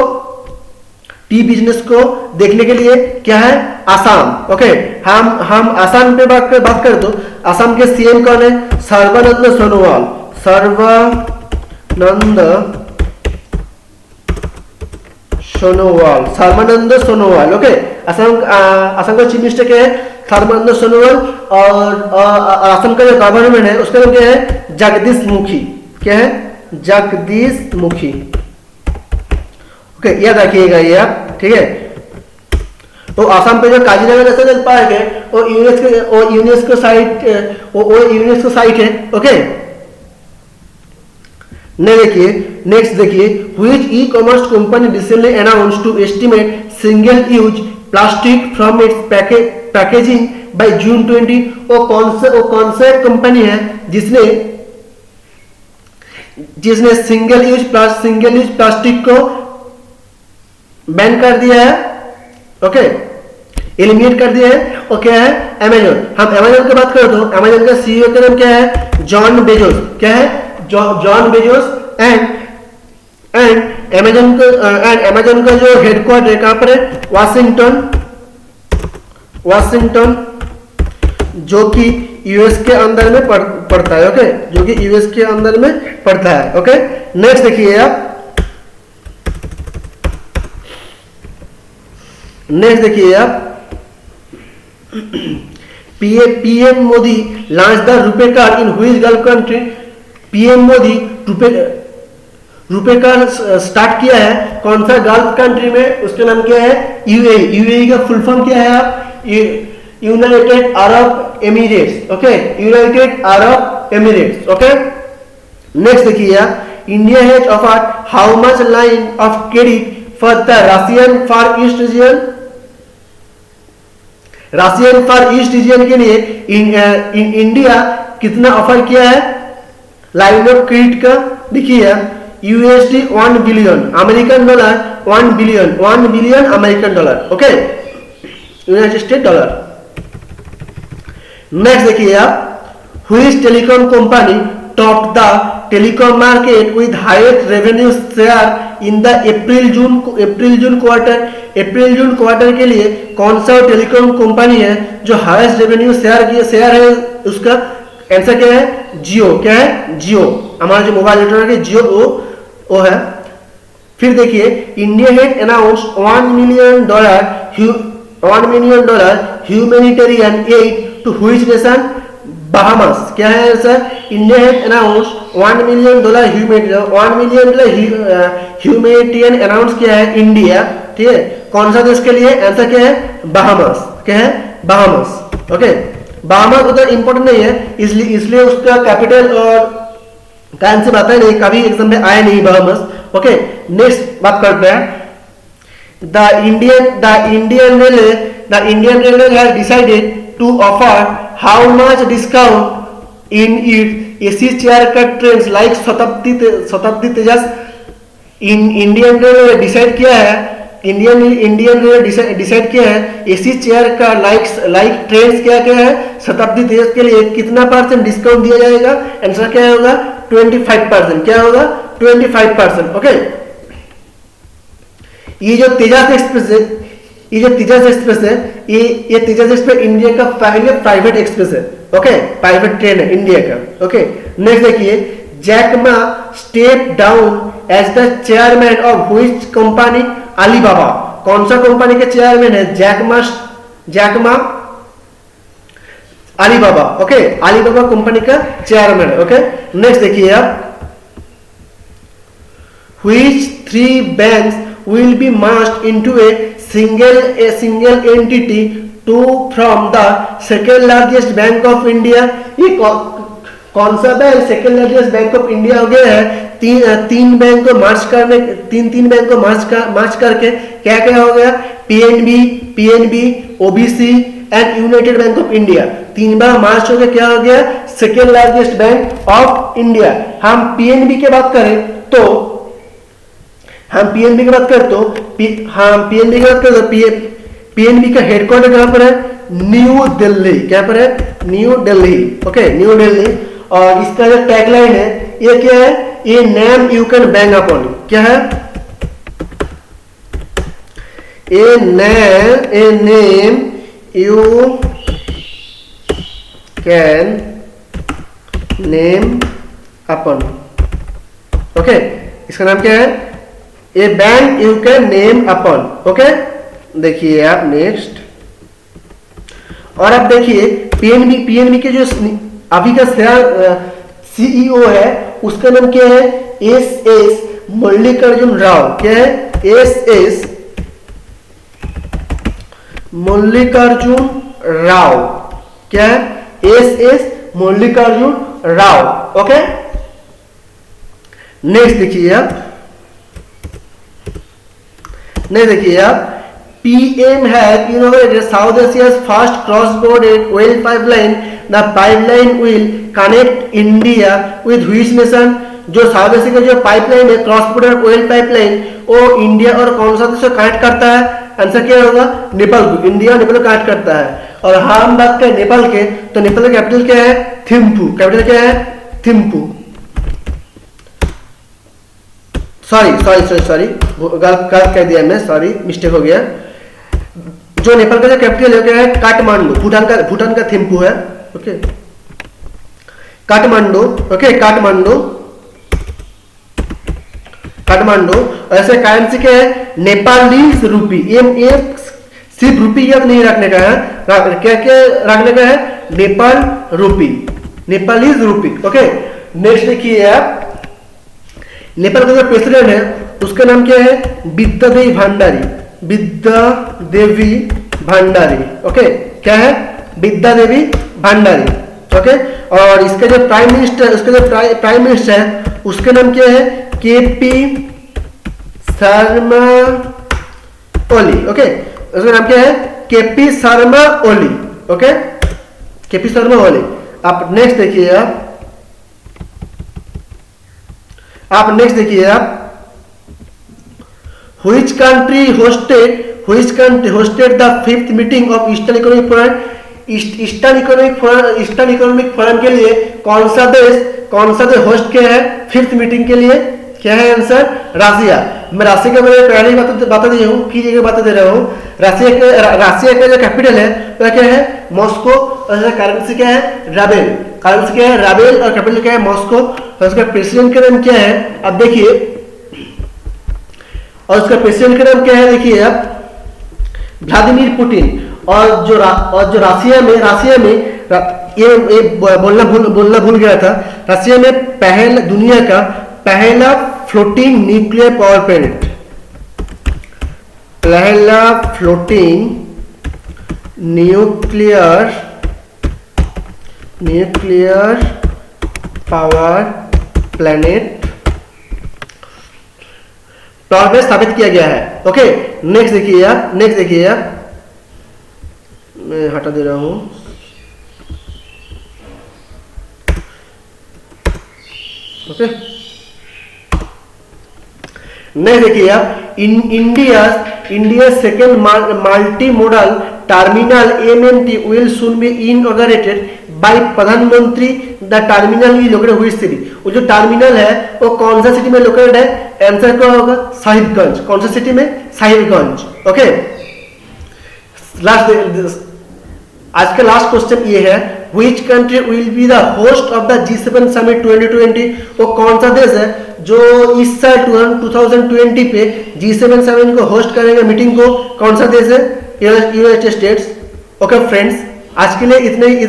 टी बिजनेस को देखने के लिए? क्या है? आसाम, ओके। हम आसाम पे बात करें तो आसाम के सीएम कौन है? सर्बानंद सोनोवाल, ओके। असम का चीफ मिनिस्टर क्या है? सर्बानंद सोनोवाल। और असम का जो गवर्नमेंट है उसका नाम क्या है? जगदीश मुखी। क्या है? जगदीश मुखी, ओके, याद रखिएगा ये आप, ठीक है। तो असम पे जो काजीरंगा नेशनल पार्क है वो यूनेस्को साइट है, ओके। नेक्स्ट देखिए, which e-commerce company recently announced to estimate single use plastic from its packaging by June 20। वो कौन सा कंपनी है जिसने सिंगल यूज प्लास्टिक को बैन कर दिया है, ओके, एलिमिनेट कर दिया है। और क्या है? अमेजन। हम अमेजन की बात करें तो अमेजन का सीईओ का नाम क्या है? John Bezos. क्या है? John Bezos. एंड अमेजन का जो हेडक्वार्टर है कहां पर है? वाशिंगटन, जो कि यूएस के अंदर में पड़ता है, ओके, जो कि यूएस के अंदर में पड़ता है, ओके। नेक्स्ट देखिए आप, PM Modi launch the RuPay card in which gulf country. PM Modi RuPay card start किया है कौन सा गल्फ कंट्री में? उसका नाम क्या है? यूएई। यूएई का फुल फॉर्म क्या है आप? United Arab Emirates, okay, United Arab Emirates, okay. Next देखिए, India has offered how much line of credit for the Russian Far East region. Russian Far East region के लिए इंडिया कितना ऑफर किया है लाइन ऑफ क्रेडिट का? देखिए, USD 1 billion, American dollar 1 billion American dollar, okay, United state dollar. Next देखिए आप, which telecom company top the telecom market with highest revenue share in the April June quarter के लिए कौन सा टेलीकॉम कंपनी है जो हाईएस्ट रेवेन्यू शेयर है? उसका आंसर क्या है? जियो। क्या है? जियो। हमारा जो मोबाइल नेटवर्क है जियो, वो है। फिर देखिए, India had announced $1 million humanitarian aid to which nation? Bahamas. क्या है answer? India had announced $1 million humanitarian announce किया है इंडिया, ठीक है, कौन सा देश के लिए? आंसर क्या है? बहामास। क्या है? Bahamas, okay. बहामास उतना इंपॉर्टेंट नहीं है, इसलिए उसका कैपिटल और का आंसर आता नहीं, कभी एग्जाम में आया नहीं बहामास, ओके। नेक्स्ट बात करते हैं, the Indian railway has decided to offer how much discount in its AC chair car trains like शताब्दी तेजस। इंडियन रेलवे डिसाइड किया है, इंडियन रेलवे डिसाइड किया है एसी चेयर का लाइक ट्रेन्स क्या है शताब्दी तेजस के लिए कितना % डिस्काउंट दिया जाएगा? आंसर क्या होगा? 25%। क्या होगा? 25%, ओके। ये जो तेजस एक्सप्रेस है, ये तेजस एक्सप्रेस इंडिया का पहले प्राइवेट एक्सप्रेस है, ओके, प्राइवेट ट्रेन है इंडिया का, ओके। नेक्स्ट देखिए, Jack Ma step down as the chairman of which company? Alibaba. कौन सा कंपनी के चेयरमैन है? Jack Ma Alibaba, okay, Alibaba company का चेयरमैन है, ओके। नेक्स्ट देखिए आप, which 3 banks will be merged into a single entity to from the second largest bank of India? ये कौन सा bank second largest bank of India हो गया है? तीन बैंक को मार्च करने, तीन बैंक को मार्च करके क्या हो गया? PNB, OBC and United bank of India, 3 बार मार्च होकर क्या हो गया? Second largest bank of India. हम पीएनबी की बात करें तो पीएनबी का हेडक्वार्टर कहां पर है? न्यू दिल्ली। क्या पर है? New Delhi, okay, new Delhi. और इसका जो टैगलाइन है ये क्या है? ये name you can bank upon. क्या है? A name you can name upon, okay. इसका नाम क्या है? A bank you can name upon, okay. देखिए आप नेक्स्ट, और अब देखिए पीएनबी के जो अभी का सीईओ है उसका नाम क्या है? एस मल्लिकार्जुन राव। क्या है? एस मल्लिकार्जुन राव। क्या है? S Mallikarjun Rao, okay. Next देखिए आप, PM has inaugurated South Asia's first cross-border oil pipeline. The pipeline will connect India with which nation? जो साउथ एशिया का जो पाइपलाइन है, क्रॉस बॉर्डर ऑयल पाइपलाइन, वो इंडिया और कौन सा देश को कनेक्ट करता है? आंसर क्या होगा? नेपाल को। इंडिया और नेपाल को कनेक्ट करता है। और हाँ, हम बात करें नेपाल के, तो नेपाल का कैपिटल क्या है? थिम्पू। कैपिटल क्या है? थिम्पू। सॉरी गलत कह दिया मैं, सॉरी मिस्टेक हो गया। जो नेपाल का जो कैपिटल है क्या है? काठमांडू। भूटान का थिम्पू है। ओके, काठमांडू। ओके, काठमांडू। ऐसे करेंसी क्या है? नेपालीज रूपी। ये सिर्फ रूपी याद नहीं रखने का है, क्या क्या रखने का है? नेपाल रूपी, नेपालीज रूपी। ओके, नेक्स्ट देखिए आप, नेपाल का जो प्रेसिडेंट है उसका नाम क्या है? विद्यादेवी भंडारी। विद्यादेवी भंडारी। ओके, क्या है? विद्यादेवी भंडारी। ओके, और इसका जो प्राइम मिनिस्टर है उसका नाम क्या है? केपी शर्मा ओली। ओके, उसका नाम क्या है? KP Sharma Oli. Okay, KP Sharma Oli. आप नेक्स्ट देखिए आप Which country hosted the 5th meeting of Eastern Economic Forum? Eastern economic forum के लिए कौन सा देश होस्ट किया है 5th मीटिंग के लिए? क्या है आंसर? रसिया। मैं रसिया के बारे में पहले ही बता दिया हूँ, की जगह बता दे रहा हूँ। रसिया का जो कैपिटल है वह क्या है? मॉस्को। और करेंसी क्या है? राबेल। करेंसी क्या है? राबेल। और कैपिटल क्या है? मॉस्को। और उसका प्रेसिडेंट का नाम क्या है? अब देखिए, और उसका प्रेसिडेंट का नाम क्या है? देखिए आप, व्लादिमीर पुतिन। और जो रसिया में ये बोलना भूल गया था, रसिया में दुनिया का पहला फ्लोटिंग न्यूक्लियर पावर प्लांट, पहला फ्लोटिंग न्यूक्लियर पावर प्लांट स्थापित किया गया है। ओके, नेक्स्ट देखिए आप, मैं हटा दे रहा हूं। ओके, नेक्स्ट देखिए आप, India second multi modal terminal MMT will soon be inaugurated by प्रधानमंत्री। The terminal is located which city? वो जो टर्मिनल है वो कौन सा सिटी में लोकेटेड है? आंसर क्या होगा? साहिबगंज। कौन सा सिटी में? साहिबगंज। ओके, आज का लास्ट क्वेश्चन ये है, which country will be the host of the G7 summit 2020? वो कौन सा देश है जो इस साल 2020 पे G7 समिट को होस्ट करेंगे? मीटिंग को कौन सा देश है? United states. ओके फ्रेंड्स, आज के लिए इतने ही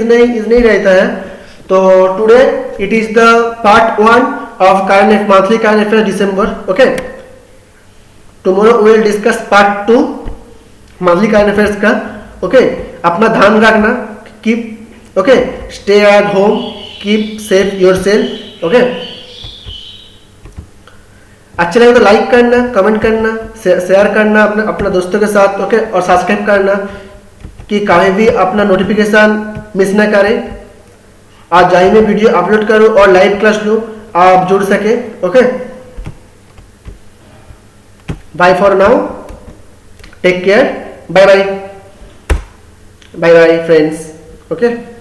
रहता है। तो today it is the part 1 of monthly current affair December. Okay, tomorrow we will discuss part 2 monthly current affairs का। ओके, अपना ध्यान रखना, keep okay, stay at home, keep safe yourself. Okay, अच्छा लगे तो लाइक करना, कमेंट करना, शेयर करना अपना दोस्तों के साथ। ओके, और सब्सक्राइब करना कि कभी भी अपना नोटिफिकेशन मिस ना करें। आज जहीं में वीडियो अपलोड करूं और लाइव क्लास लूं, आप जुड़ सके। Okay, bye for now, take care, bye bye friends. Okay.